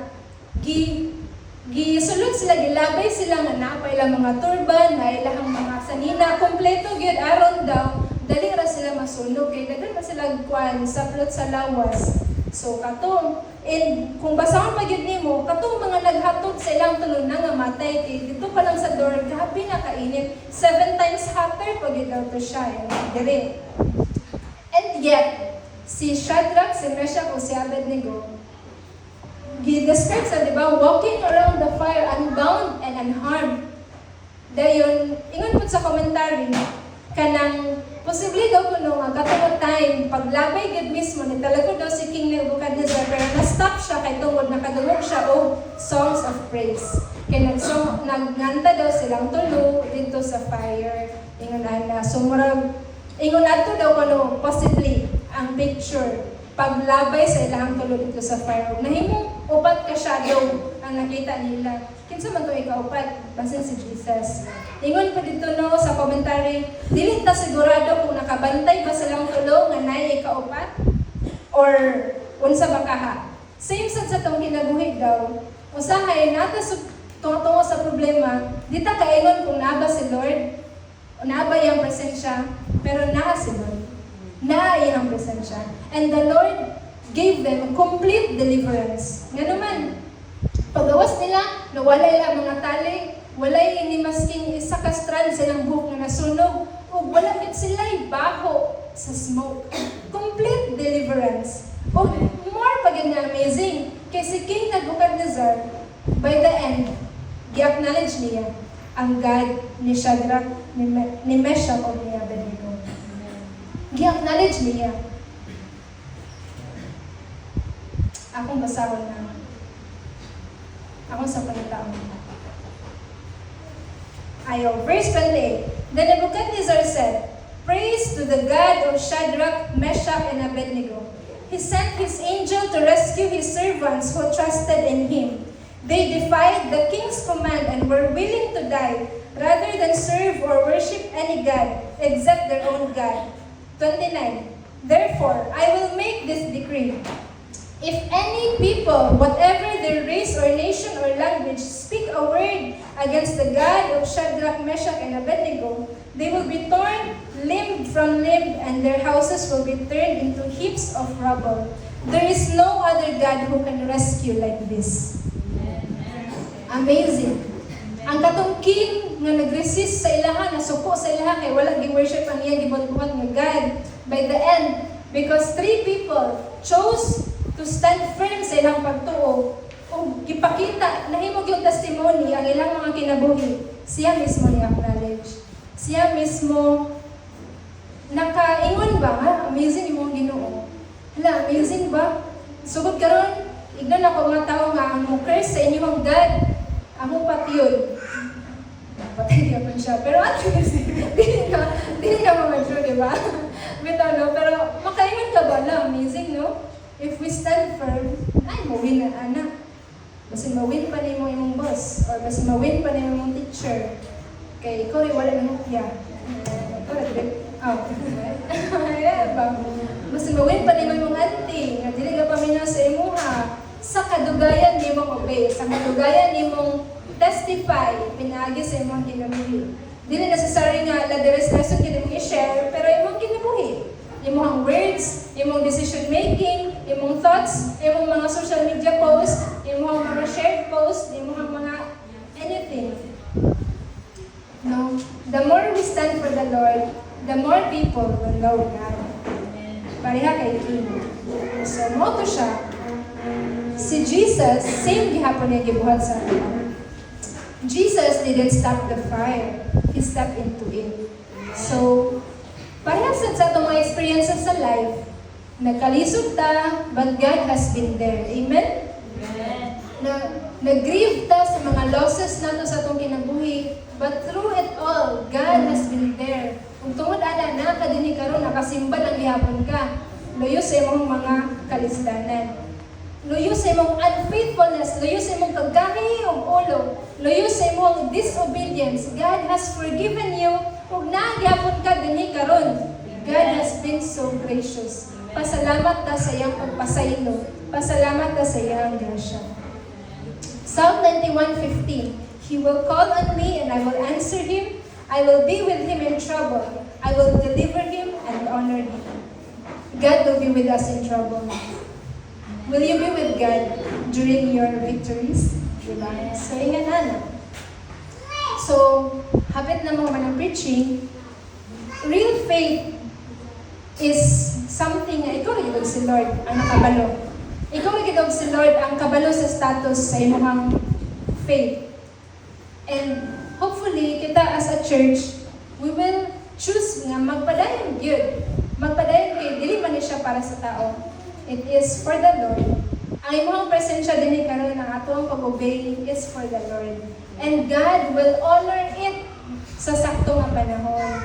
gisulod sila, gilabay sila nga napay ilang mga turban, na ilahang mga sanina, kompleto gyud aron daw dali ra sila masunog kay daghan pa sila kuan sa plot sa lawas. So katong kung basahon pa gyud nimo, katong mga naghatod sa ilang tulon nga matay kay dito pa lang sa door grabe na kainit. 7 times hotter pa gyud daw to siya dire. And yet si Shadrach, si Meshach, o si Abednego gi-describe sa, di ba, walking around the fire unbound and unharmed. Dayon, ingon po sa commentary, kanang posible daw kuno nga katong time paglabay gid mismo ni talaga daw si King Nebuchadnezzar pero na-stop siya kay tungod nakadungog siya og songs of praise. Kay nagganta daw silang tulo dito sa fire. Ingon ana sumurag ingon ato daw kuno possibly ang picture paglabay sa ilang tulo dito sa fire. Nahimong upat ka shadow ang nakita nila. Kinsa man to ikaupat basin si Jesus. Ingon pa dito no sa commentary, dili ta sigurado kung nakabantay ba silang tulo nga nay ikaupat or unsa ba kaha. Same sad sa tong kinabuhi daw. Usahay nata tungo sa problema, di ta kaingon kung naa ba si Lord o naa ba iyang presensya, pero naa si Lord. Naa iyang presensya. And the Lord gave them a complete deliverance. Nga naman, pagawas nila, nawala ilang mga tali, walay ini masking isa ka strand silang buhok nga nasunog, o wala gid sila'y baho sa smoke. Complete deliverance. O more pa gid nga amazing, kay si King Nebuchadnezzar, by the end, gi-acknowledge niya ang God ni Shadrach, ni Meshach, o ni Abednego. Gi-acknowledge niya. Akong basahon na. Akong sa panitaon. Ayaw. Verse 28. Then Nebuchadnezzar said, praise to the God of Shadrach, Meshach, and Abednego. He sent his angel to rescue his servants who trusted in him. They defied the king's command and were willing to die rather than serve or worship any god except their own God. 29. Therefore, I will make this decree. If any people, whatever their race or nation or language, speak a word against the God of Shadrach, Meshach, and Abednego, they will be torn limb from limb, and their houses will be turned into heaps of rubble. There is no other God who can rescue like this. Amazing. Ang katong king nga nag-resist sa ilaha, nasuko sa ilaha, kay wala gi-worship ang iya gibuhat nga God. By the end, because 3 people chose to stand firm sa ilang pagtuo o gipakita, nahimog yung testimony ang ilang mga kinabuhi, siya mismo ni-acknowledge. Siya mismo nakaingon ba, ha? Amazing yung mga Ginoo. Hala, amazing ba? Sugod karon, ignan ako mga tao nga, ang curse sa inyong God, among patiyod. Patay naman siya. Pero at least, hindi na mamagyo, di ba? Bitaw, no? Pero makaingon ka ba na? Amazing, no? If we stand firm, ay, mawin na anak. Basta mawin pa na imong boss, or basta mawin pa na imong teacher, Kay ikaw rin wala ng hukya. Ikaw rin trip. Oh. Ayan ba? Mas mawin pa ni mo mong auntie. Nga dili ka paminaw sa imuha. Sa kadugayan ni mong obey. Sa kadugayan ni mong testify. Pinagi sa imong kinabuhi. Dili necessary nga la deres lesson kini mong i-share. Pero imong kinabuhi. Imong words, imong decision making, imong thoughts, imong mga social media posts, imong mga shared posts, imong mga anything. No, the more we stand for the Lord, the more people will know God. Pareha kay King. So, mo to siya. Si Jesus, same gihapon niya gibuhat sa atin. Jesus didn't stop the fire. He stepped into it. So, parehas sa itong mga experiences sa life, nagkalisod ta, but God has been there. Amen? Nag-grieve ta sa mga losses nato sa itong kinabuhi, but through it all, God has been there. Kung tungod ana na, kadini karon nakasimba ng gihapon ka, luyo sa imong mga kalisdanan. Luyo sa imong unfaithfulness, luyo sa imong kagahi o ulo, luyo sa imong disobedience. God has forgiven you. Kung nagyapon ka dinhi karon, God has been so gracious. Pasalamat ta sa iyang pagpasaylo. Pasalamat ta sa iyang grasya. Psalm 91:15. He will call on me and I will answer him. I will be with him in trouble. I will deliver him and honor him. God will be with us in trouble. Will you be with God during your victories? Diba? So, ingat na. So, habit na mga manang preaching, real faith is something na ikaw rin si Lord ang nakabalo. Ikaw rin si Lord ang kabalo sa status sa imong faith. And hopefully, kita as a church, we will choose nga magpadayon yun. Magpadayon kay dili man ni siya para sa tao. It is for the Lord. Ang imong presensya din karon ang atong pag-obey is for the Lord. And God will honor it sa sakto nga panahon.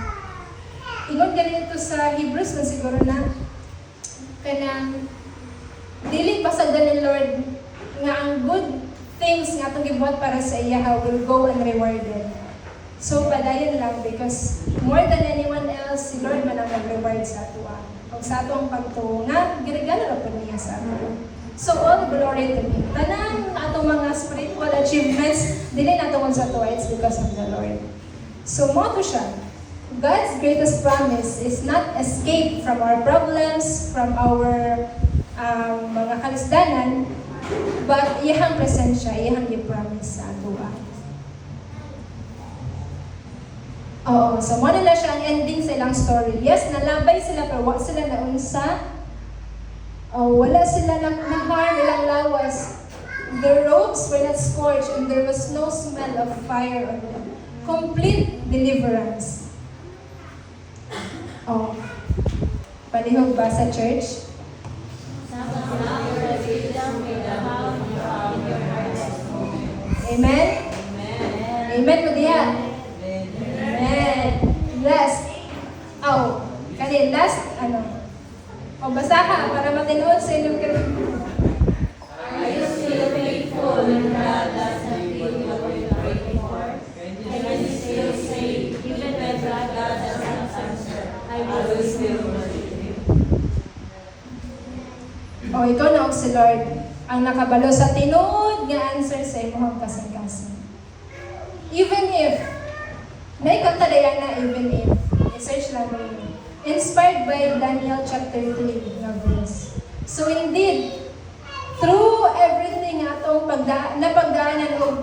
Ingon ganito sa Hebrews man siguro na kanang dili pasagdan ni Lord nga ang good things nga atong gibuhat para sa iya will go unrewarded. So padayon lang because more than anyone else, si Lord man ang mag-reward sa ato. Kung sa atong pagtuo nga, ginagana ra pud niya sa ato. So all glory to Him. Tanang atong mga spiritual achievements, dili nato kung sa ato, it's because of the Lord. So mo to siya. God's greatest promise is not escape from our problems, from our mga kalisdanan, but iyang presensya, iyang i-promise sa ato. Oo, so mo nila siya ang ending sa ilang story. Yes, nalabay sila pero wala sila naunsa. Wala sila na-harm ilang lawas. Their robes were not scorched and there was no smell of fire on them. Complete deliverance. Palihog ba sa church? Amen? Amen mo diya? Amen. Last. Last, basa ka para matinuod sa inyong Are you still faithful when God does not give you what you pray for? Can you still say, even when God does not answer, I will still worship Him? Ikaw na og si Lord ang nakabalo sa tinuod nga answer sa imong kasing-kasing. Even if may kantadayan na even if search lang mo. Inspired by Daniel chapter 3 na verse. So indeed, through everything atong napagdaanan o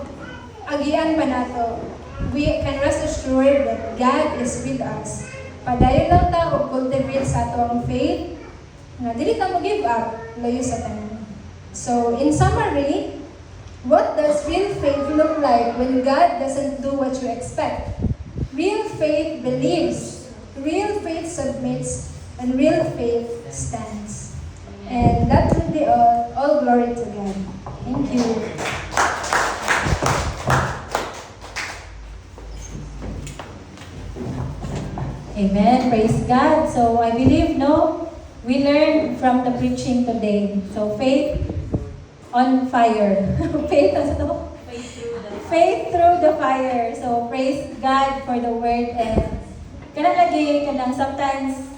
agian pa nato, we can rest assured that God is with us. Padayon lang ta o cultivate sa atong faith na dili ta mo give up layo sa tanan. So in summary, what does real faith look like when God doesn't do what you expect? Real faith believes, real faith submits, and real faith stands. And that will be all glory to God. Thank you. Amen. Praise God. So I believe, we learned from the preaching today. So faith on fire. Faith through the Faith through the fire. So praise God for the word and kanang lagi kanang sometimes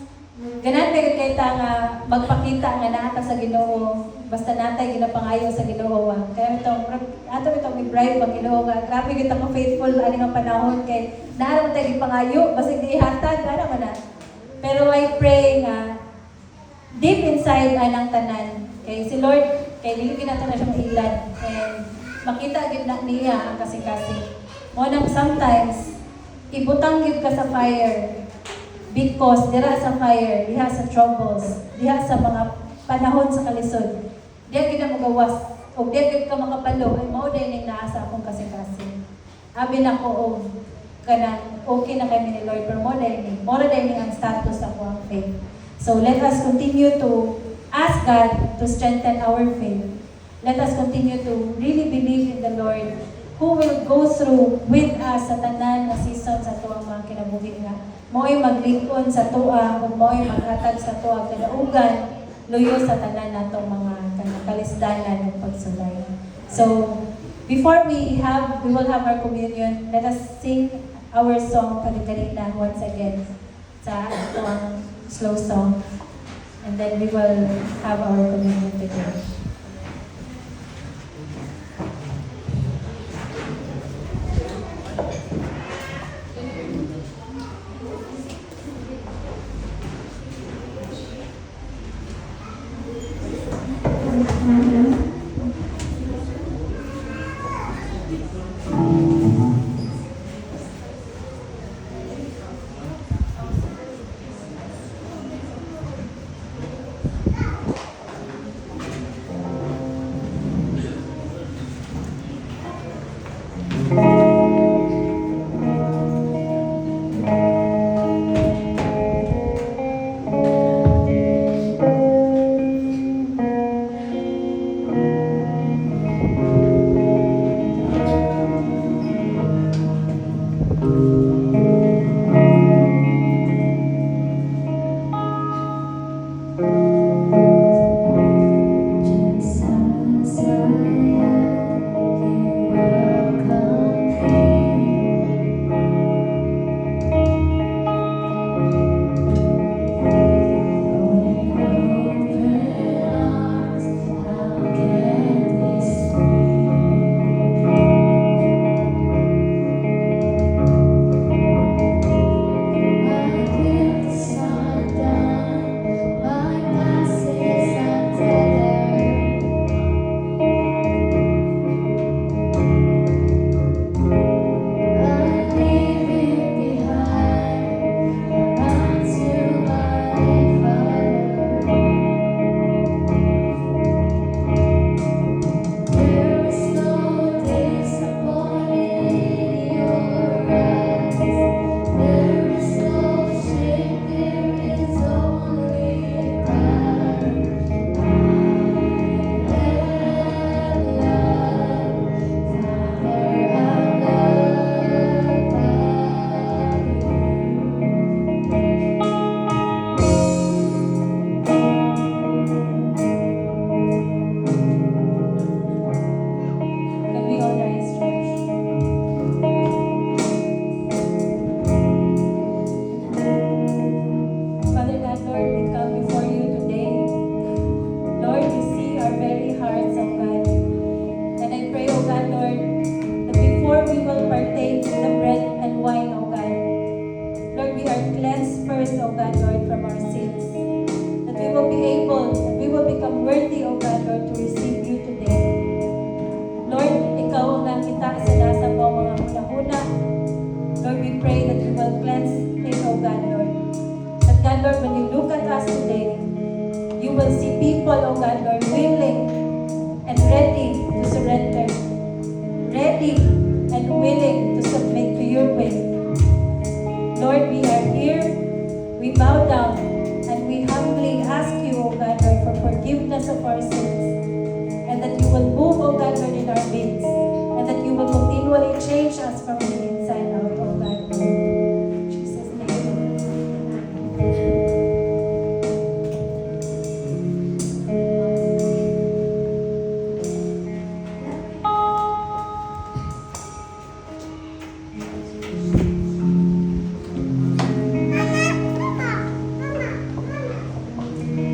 ganan may kay ta nga magpakita nga naata sa Ginoo basta natay ginapangayo sa Ginoo kaya itong i-bribe ang Ginoo nga grabe gyud ako faithful ani nga panahon kay naara man tay gipangayo basta di hatag ana man na. Pero I pray nga deep inside anang tanan kay si Lord kay dili ginato na siya mailad and makita gid na niya ang kasing-kasing. Mo nang sometimes ibutang gid ka sa fire because dira sa fire, diha sa troubles, diha sa mga panahon sa kalisod. Diha gid na magawas o diha gid ka makapalo ay mao day ning naa sa akong kasing-kasing. Abi na ko og kanang okay na kami ni Lord pero more day ning ang status ako ang faith. So let us continue to ask God to strengthen our faith. Let us continue to really believe in the Lord who will go through with us sa tanan na season sa tuwang mga kinabuhi nga. Mo'y maglingkod sa tuwa, o mo'y maghatag sa tuwa, kadaugan, luyo sa tanan natong mga kalisdanan ng pagsulay. So, before we will have our communion, let us sing our song, Kalikalina, once again, sa tuwang slow song. And then we will have our communion together.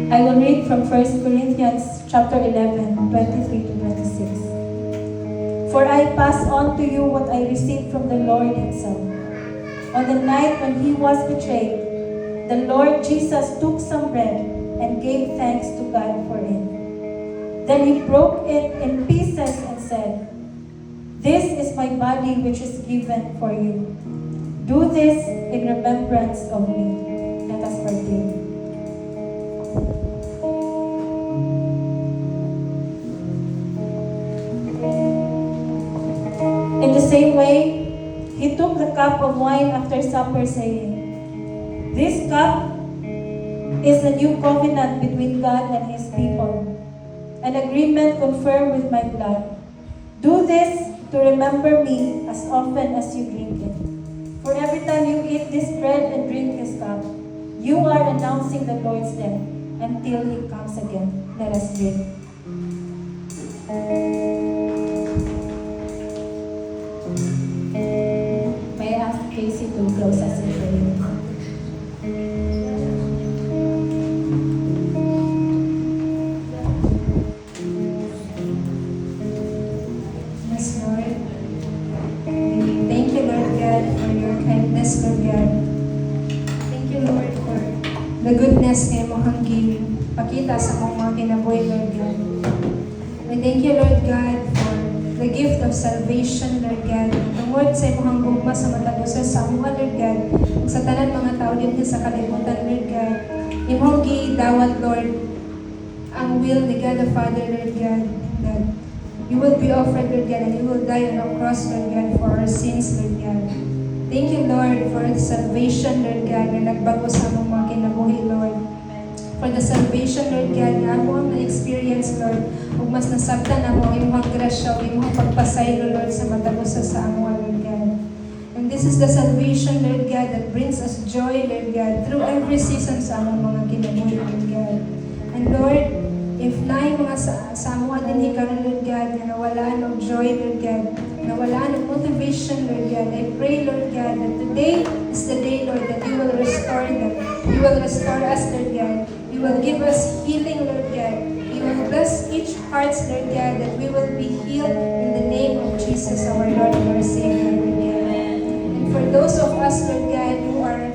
I will read from 1 Corinthians chapter 11, 23 to 26. For I pass on to you what I received from the Lord himself. On the night when he was betrayed, the Lord Jesus took some bread and gave thanks to God for it. Then he broke it in pieces and said, "This is my body which is given for you. Do this in remembrance of me." Let us pray. In the same way, he took the cup of wine after supper, saying, "This cup is the new covenant between God and his people, an agreement confirmed with my blood. Do this to remember me as often as you drink it. For every time you eat this bread and drink this cup, you are announcing the Lord's death until he comes again." Let us drink. May I ask Casey to close us in prayer? Yes, Lord. Thank you, Lord God, for your kindness, Lord God. Thank you, Lord, for the goodness kay mo hanggi pakita sa mong mga kinabuhi, Lord God. We thank you, Lord God, for the gift of salvation, Lord God. Tungod sa imong gugma sa matagusa sa amuha, Lord God, sa tanan mga tao din sa kalibutan, Lord God. Imong gidawat, Lord, ang will ni God the Father, Lord God, that you will be offered, Lord God, and you will die on the cross, Lord God, for our sins, Lord God. Thank you, Lord, for the salvation, Lord God, na nagbago sa among mga kinabuhi, Lord. For the salvation, Lord God, na ako ang na-experience, Lord, ug mas nasabtan na mo imong grasya, imong pagpasaylo, Lord, sa matagusa sa among, Lord God. And this is the salvation, Lord God, that brings us joy, Lord God, through every season sa among mga kinabuhi, Lord God. And Lord, if naay mga sa among din hikaron, Lord God, na nawalaan og joy, Lord God, nawalaan og motivation, Lord God, I pray, Lord God, that today is the day, Lord, that you will restore them. You will restore us, Lord God. You will give us healing, Lord God. You will bless each heart, Lord God, that we will be healed in the name of Jesus, our Lord and our Savior, Lord God. And for those of us, Lord God, who are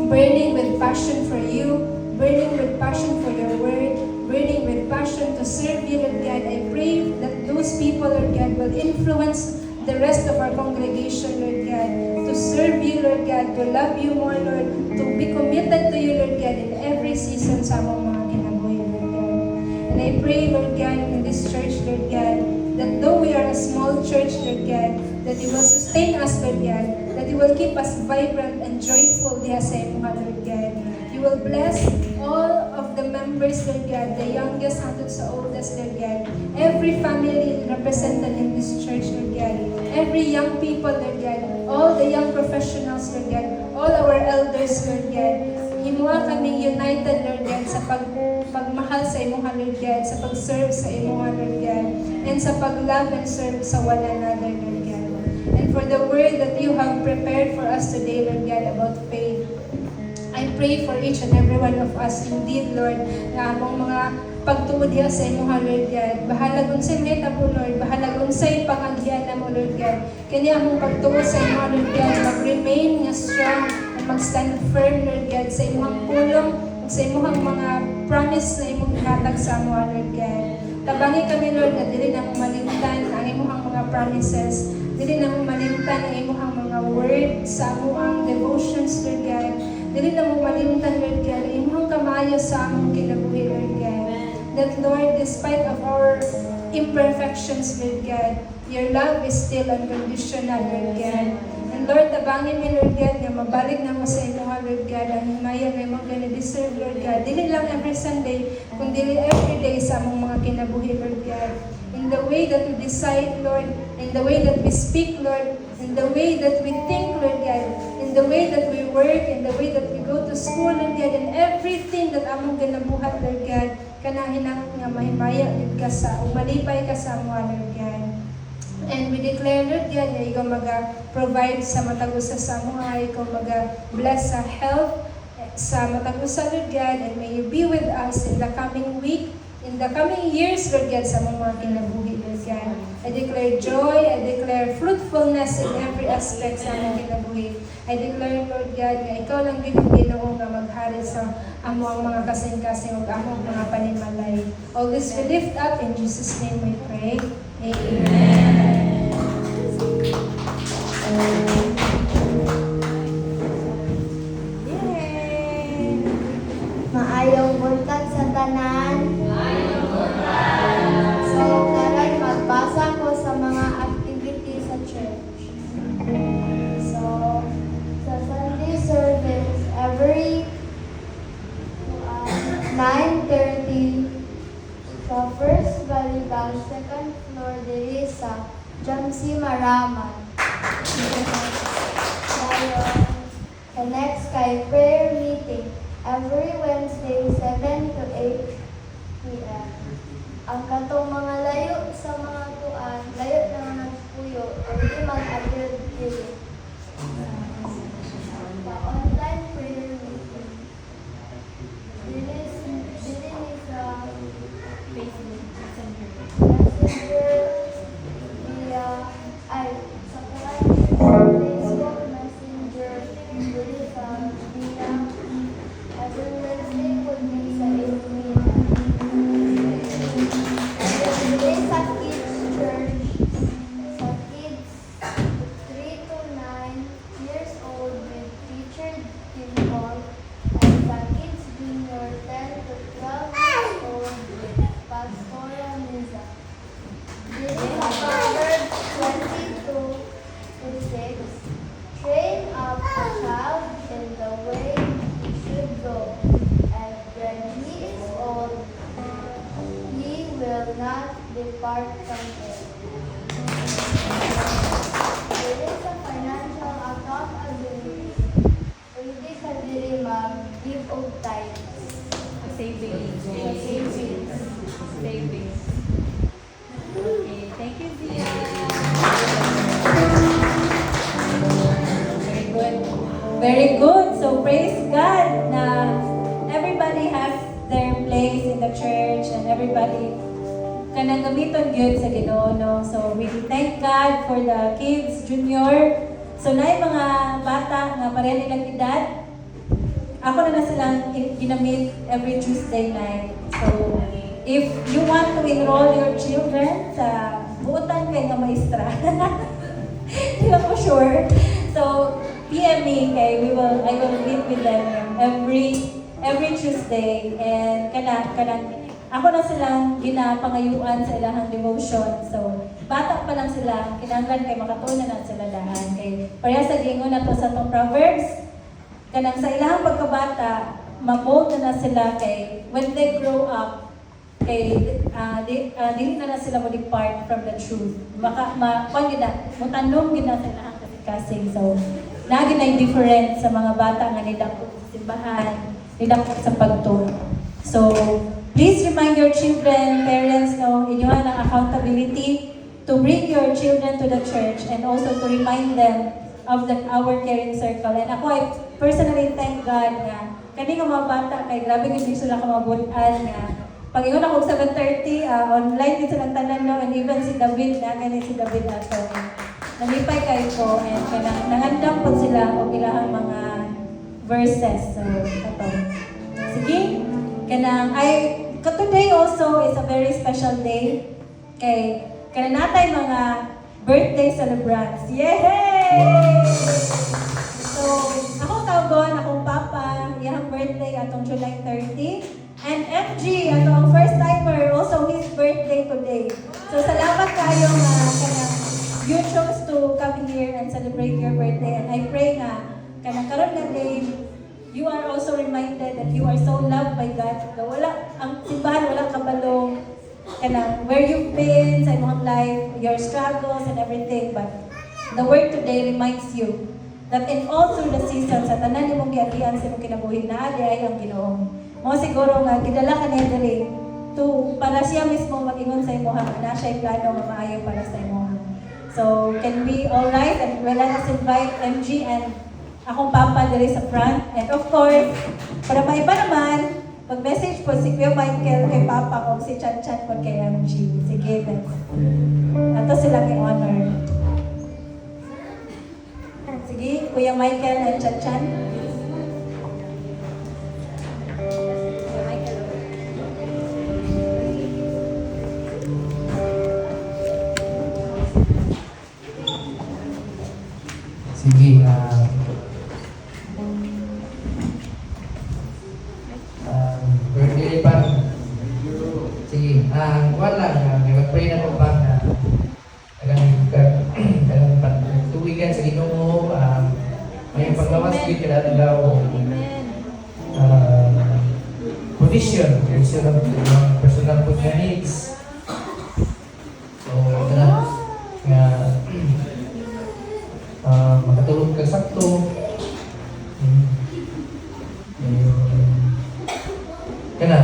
burning with passion for you, burning with passion for your word, burning with passion to serve you, Lord God, I pray that those people, Lord God, will influence the rest of our congregation, Lord God, to serve you, Lord God, to love you more, Lord, to be committed to you, Lord God, in every season sa among mga kinabuhi, Lord God. And I pray, Lord God, in this church, Lord God, that though we are a small church, Lord God, that you will sustain us, Lord God, that you will keep us vibrant and joyful diha sa imong, Lord God. You will bless all of the members, Lord God, the youngest hangtod sa oldest, Lord God. Every family represented in this church, Lord God. Every young people, Lord God. All the young professionals, Lord God. All our elders, Lord God. Himuha kaming united, Lord God, sa pagmahal sa imong, Lord God, sa pag-serve sa imong, Lord God, and sa pag-love and serve sa one another, Lord God. And for the word that you have prepared for us today, Lord God, about faith, I pray for each and every one of us, indeed, Lord, na among mga pagtuod diha sa imong, Lord God. Bahala unsay mahitabo, Lord. Bahala unsay pangagyan mo, Lord God. Kanya among pagtuod sa imong, Lord God, mag-remain nga strong and mag-stand firm, Lord God, sa imong pulong, sa imong mga promise na imong ihatag sa among, Lord God. Tabangi kami, Lord, na dili na mo malimtan ang imong mga promises. Dili na mo malimtan ang imong mga word sa among devotions, Lord God. Dili na mo malimtan, Lord God, ang imong kamayo sa among kinabuhi, Lord God. That, Lord, despite of our imperfections, Lord God, your love is still unconditional, Lord God. And Lord, tabangin mi, Lord God, nga mabalik na mo sa imong, Lord God, ang himaya nga imong gana-deserve, Lord God. Dili lang every Sunday, kundi every day sa among mga kinabuhi, Lord God. In the way that we decide, Lord, in the way that we speak, Lord, in the way that we think, Lord God, in the way that we work, in the way that we go to school, Lord God, and everything that among ganabuhat, Lord God, kanahinang nga mahimaya, Lord God, sa umalipay ka sa among, Lord God. And we declare, Lord God, na ikaw mag-provide sa matagusa sa among, ikaw mag-bless sa health, sa matag usa, Lord God, and may you be with us in the coming week, in the coming years, Lord God, sa mga kinabuhi, Lord God. I declare joy, I declare fruitfulness in every aspect sa aming kinabuhi. I declare, Lord God, na ikaw lang din ang Ginoo nga maghari sa amo ang mga kasing-kasing ug amo ang mga panimalay. All this we lift up, in Jesus' name we pray. Amen. Yay! Maayong buntag sa tanan. So, karon magbasa ko sa mga activity sa church. So, sa Sunday service, every 9:30 sa first volleyball, second floor diri sa Jamsi Maraman. Dayon, the next kay prayer meeting every Wednesday 7 to 8 p.m. Ang katong mga layo sa mga tuan, layo na mga puyo, pwede mag-attend dili. Sa online prayer meeting, dili ni sa Messenger via sa Facebook Messenger dili sa via every Wednesday would be sa 8 p.m. Dili sa kids church, sa kids 3 to 9 years old with teacher Kimball, and sa kids junior 10 to 12 years old with Pastora Miza. Dili sa Proverbs 22 to 6, train up a child in the way he should go, and when he is old, he will not depart from it. Dili sa financial accountability, pwede ka dili mag-give of tithes. Savings. Savings. Savings. Okay, thank you, Zia. Very good. Very good. So praise God na everybody has their place in the church and everybody kanang gamiton gyud sa Ginoo, no? So we thank God for the kids, junior. So naay mga bata nga pareha nilang edad. Ako na silang ginamit every Tuesday night. So if you want to enroll your children sa buotan kay nga maestra, hindi ako sure. So PM me kay I will meet with them every Tuesday, and kanang ako na silang ginapangayuan sa ilahang devotion. So bata pa lang sila, kinahanglan kay makatunan na sila dahan kay pareha sa gingon na to sa tong Proverbs. Kanang sa ilahang pagkabata, mabold na sila kay when they grow up, kay dili na sila mo depart from the truth. Mutanong gina sa ilahang kasing. So lagi na different sa mga bata nga nidakop sa simbahan, nidakop sa pagturo. So please remind your children, parents, no, inyuhan ang accountability to bring your children to the church and also to remind them of our caring circle. And ako, I personally thank God nga kani nga mga bata kay grabe gid sila ka mabutan nga pag ingon ako 7:30 online din silang tanan, no, and even si David na kani si David ato. Nalipay kay ko and kanang nangandam po sila og ilahang mga verses. So kato. Sige. Kanang today also is a very special day kay kanang natay mga birthday celebrants. Yay! So, akong tawgon, akong papa, iyang birthday atong July 30. And MG, atong first timer, also his birthday today. So, salamat kayo nga kanang you chose to come here and celebrate your birthday. And I pray nga kanang karon nga day, you are also reminded that you are so loved by God. Ang simbahan wala kabalong kanang where you've been sa imong life, your struggles and everything, but the word today reminds you that in all through the seasons sa tanan nimong giagian sa imong kinabuhi naa ay ang Ginoo. Mo siguro nga gidala ka niya diri to para siya mismo mag-ingon sa imong na siya plano nga maayo para sa imong. So can we all rise and let us invite MG and akong papa diri sa front, and of course Para maiba naman, mag-message po si Kuya Michael kay Papa o si Chan Chan po kay MG. Sige, let's. Ato silang i-honor. Sige, Kuya Michael and Chan Chan. Kuya Michael. Sige, birthday pa. Sige, kuwan lang, may mag-pray na ko pa na tagang tuwigan sa Ginoo, may paglawas ko yung kinatagaw, provision ng personal food na needs. So, ito na, makatulog ka sakto. Kana,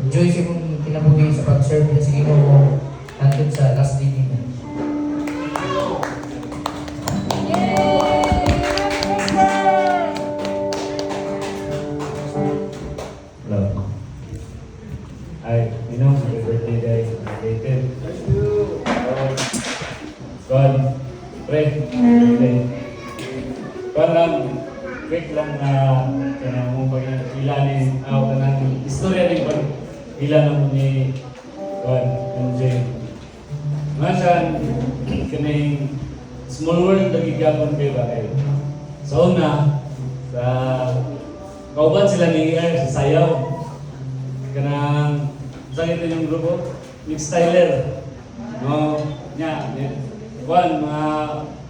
enjoy siya mong kinabuhi sa pag-serve niya sa Ginoo hanggang sa last day niya. Hello. Hi, happy birthday day. Related. God, pray. Parang quick lang na mong pag-ilanin ako na ng istorya rin pag ilan mo ni God and Jay. Masan, kaning small world nagigapon kayo ba kayo? Sa una, sa kauban sila ni Air sa sayaw. Kanang, saan ito yung grupo? Nick Styler. No, niya, mga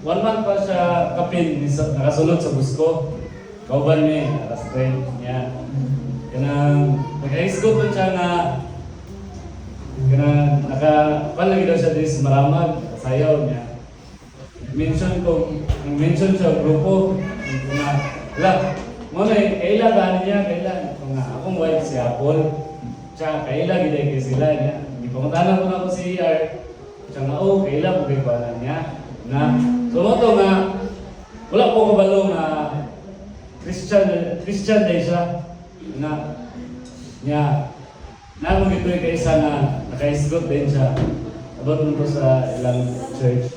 1 month pa siya kapin, nakasulod sa busko. Kauban ni, nakastraight niya. Kanang, naka-isgot pa siya na kanang, nakapalagi daw siya din sa maramag, sayaw niya. Mention siya grupo, na, mo na, kaila ba niya, kaila, nga akong wife si Apple, siya kaila, giday kay sila niya. Ipangutanan ko na ako si ER, siya nga, kaila, bugay ba na niya, na, so mo to nga, wala po kabalo na Christian day siya, na, niya, namang ito yung kaisa na nakaisgot din siya, about mo po sa ilang church,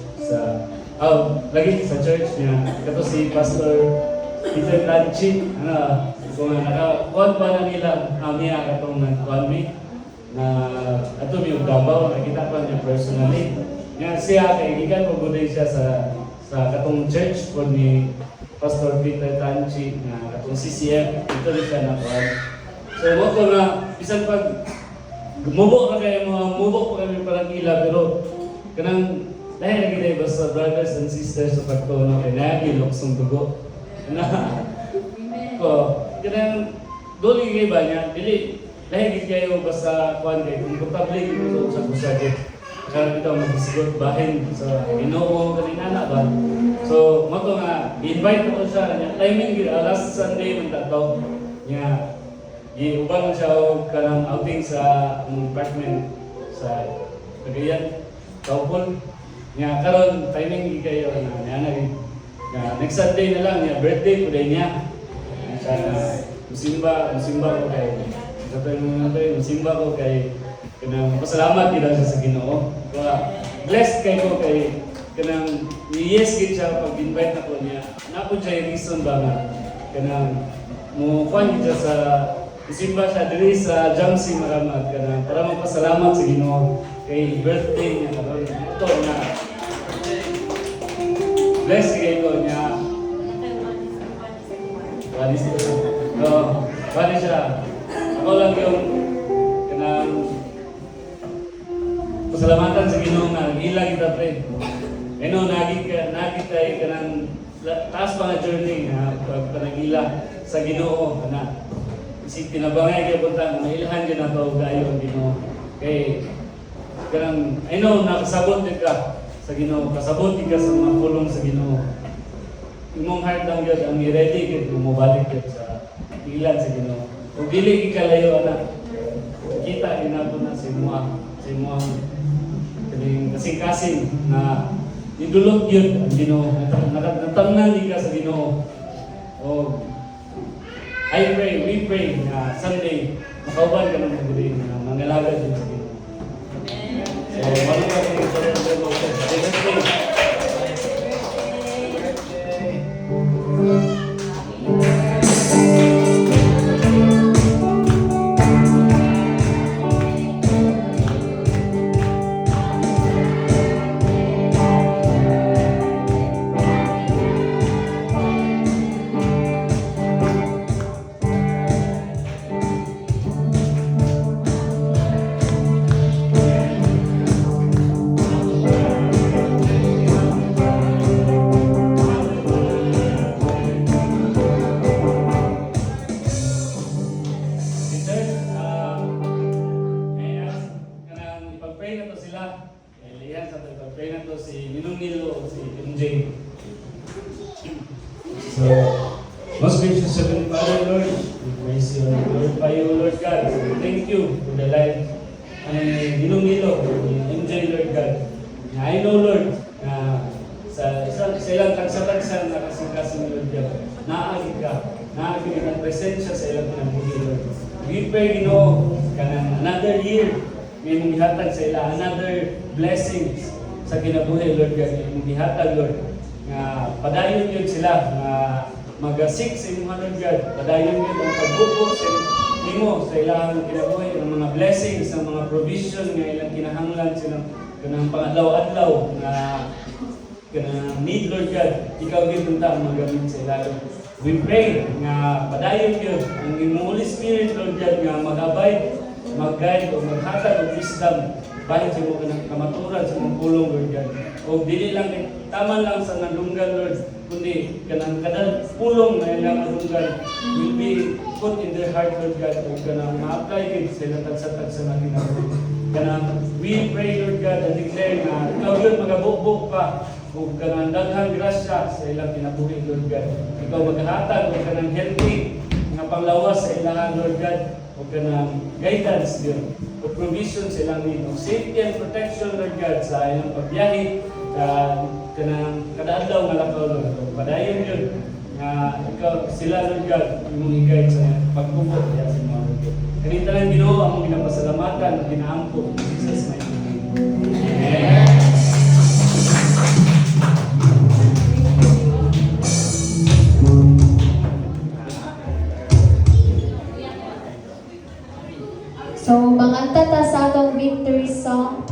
lagi sa church niya, ito si Pastor Peter Tanchi, kung nakakuhan pa na nila, niya katong nagkuhan mi, na ato mi yung Davao, nakita pa niya personally. Nga siya, kaigigan ko guday siya sa katong church po ni Pastor Peter Tanchi, na katong CCF, ito rin siya nakuhan. So, mo ko na, bisan pag gumubo na kayo, mubo po kami parang ila, pero kanang dahil lagi tayo basta brothers and sisters sa pagtuno, kaya nagilok sa dugo. Kanang duli kayo ba niya, dili, dahil kayo basta kuhan kayo, komportable kayo sa kusagit. Kaya ito mag-isigot bahin sa Ginoo, kanina ba? So, mo to nga, i-invite ko siya, timing, last Sunday, man tato, niya, i-uban siya o kanang outing sa apartment sa Cagayan, Kaupol. Nga karon timing kayo na next Sunday na lang niya birthday ko din niya. Sana musimba ko kay musimba ko kay kanang pasalamat gid sa Ginoo. Kaya blessed kay ko kay kanang yes gid siya pag invite na ko niya. Napo siya reason ba nga kanang mo kuan gid sa musimba siya diri sa Jamsi Maramag kanang para magpasalamat sa Ginoo kay birthday niya karon. Ito na bless kayo niya. Bali siya. Ako lang yung kanang pasalamatan sa Ginoo nga ilang kita pre. Nagit tayo kanang taas pa nga journey nga pagpanagila sa Ginoo ana. Isip tinabangay kay punta mailahan gyud nato gayo ang Ginoo. Kay kanang I know nakasabot ka sa Ginoo, kasabot ka sa mga pulong sa Ginoo. Imong heart lang gyud ang i-ready gyud mo balik gyud sa ilan sa Ginoo. Kung dili ikalayo ana, kita ginapo na si mo kaning kasing-kasing na idulot gyud ang Ginoo. Natamnan di ka sa Ginoo. O we pray na someday makauban ka ng pagdiri na mangalagad din sa Ginoo. So, wala ka kung surrender mo sa birthday. Teacher, I ask kanang ipag-pray na to sila. Lihan sa ipag-pray na to si Ninong Nilo o si MJ. So, most gracious Heavenly Father, Lord, we praise you and glorify you, Lord God. Thank you for the life ni Ninong Nilo, ni MJ, Lord God. Na I know, Lord, na sa ilang tagsa-tagsa na kasing-kasing, Lord God, naagid ka ang presensya sa ilang pinabuhi, Lord. We pray, Ginoo, kanang another year, may mong ihatag sa ila, another blessings sa kinabuhi, Lord God, may mong ihatag, Lord. Nga padayon yun sila, nga mag-asik sa imong Lord God, padayon yun ang pagbubok sa imo, sa ilang kinabuhi, ang mga blessings, ang mga provision, nga ilang kinahanglan silang kanang pang-adlaw-adlaw, nga kanang need, Lord God, ikaw din punta ang magamit sa ilalim. We pray nga padayon yun ang imong Holy Spirit, Lord God, nga mag-abide, mag-guide o maghatag og wisdom bahin sa imong kanang kamaturan sa imong pulong, Lord God. O dili lang tama lang sa nandunggan, Lord, kundi kanang kada pulong na ilang nandunggan will be put in their heart, Lord God, o kanang ma-apply gid sa ilang tagsa-tagsa na kinabuhi. Kanang we pray, Lord God, and declare na ikaw yun magabukbuk pa o kanang daghang grasya sa ilang kinabuhi, Lord God. Ikaw maghatag o kanang healthy nga panglawas sa ilang, Lord God, o kanang guidance yun o provision sa ilang need o safety and protection, Lord God, sa ilang pagbiyahe kanang kada-adlaw nga lakaw, Lord. Padayon yun nga ikaw sila, Lord God, imong i-guide sa pagbubuo sa mga, Lord God. Kanita lang, Ginoo, ang ginapasalamatan, ginaampo in Jesus' mighty name. Amen. So, manganta ta sa atong victory song.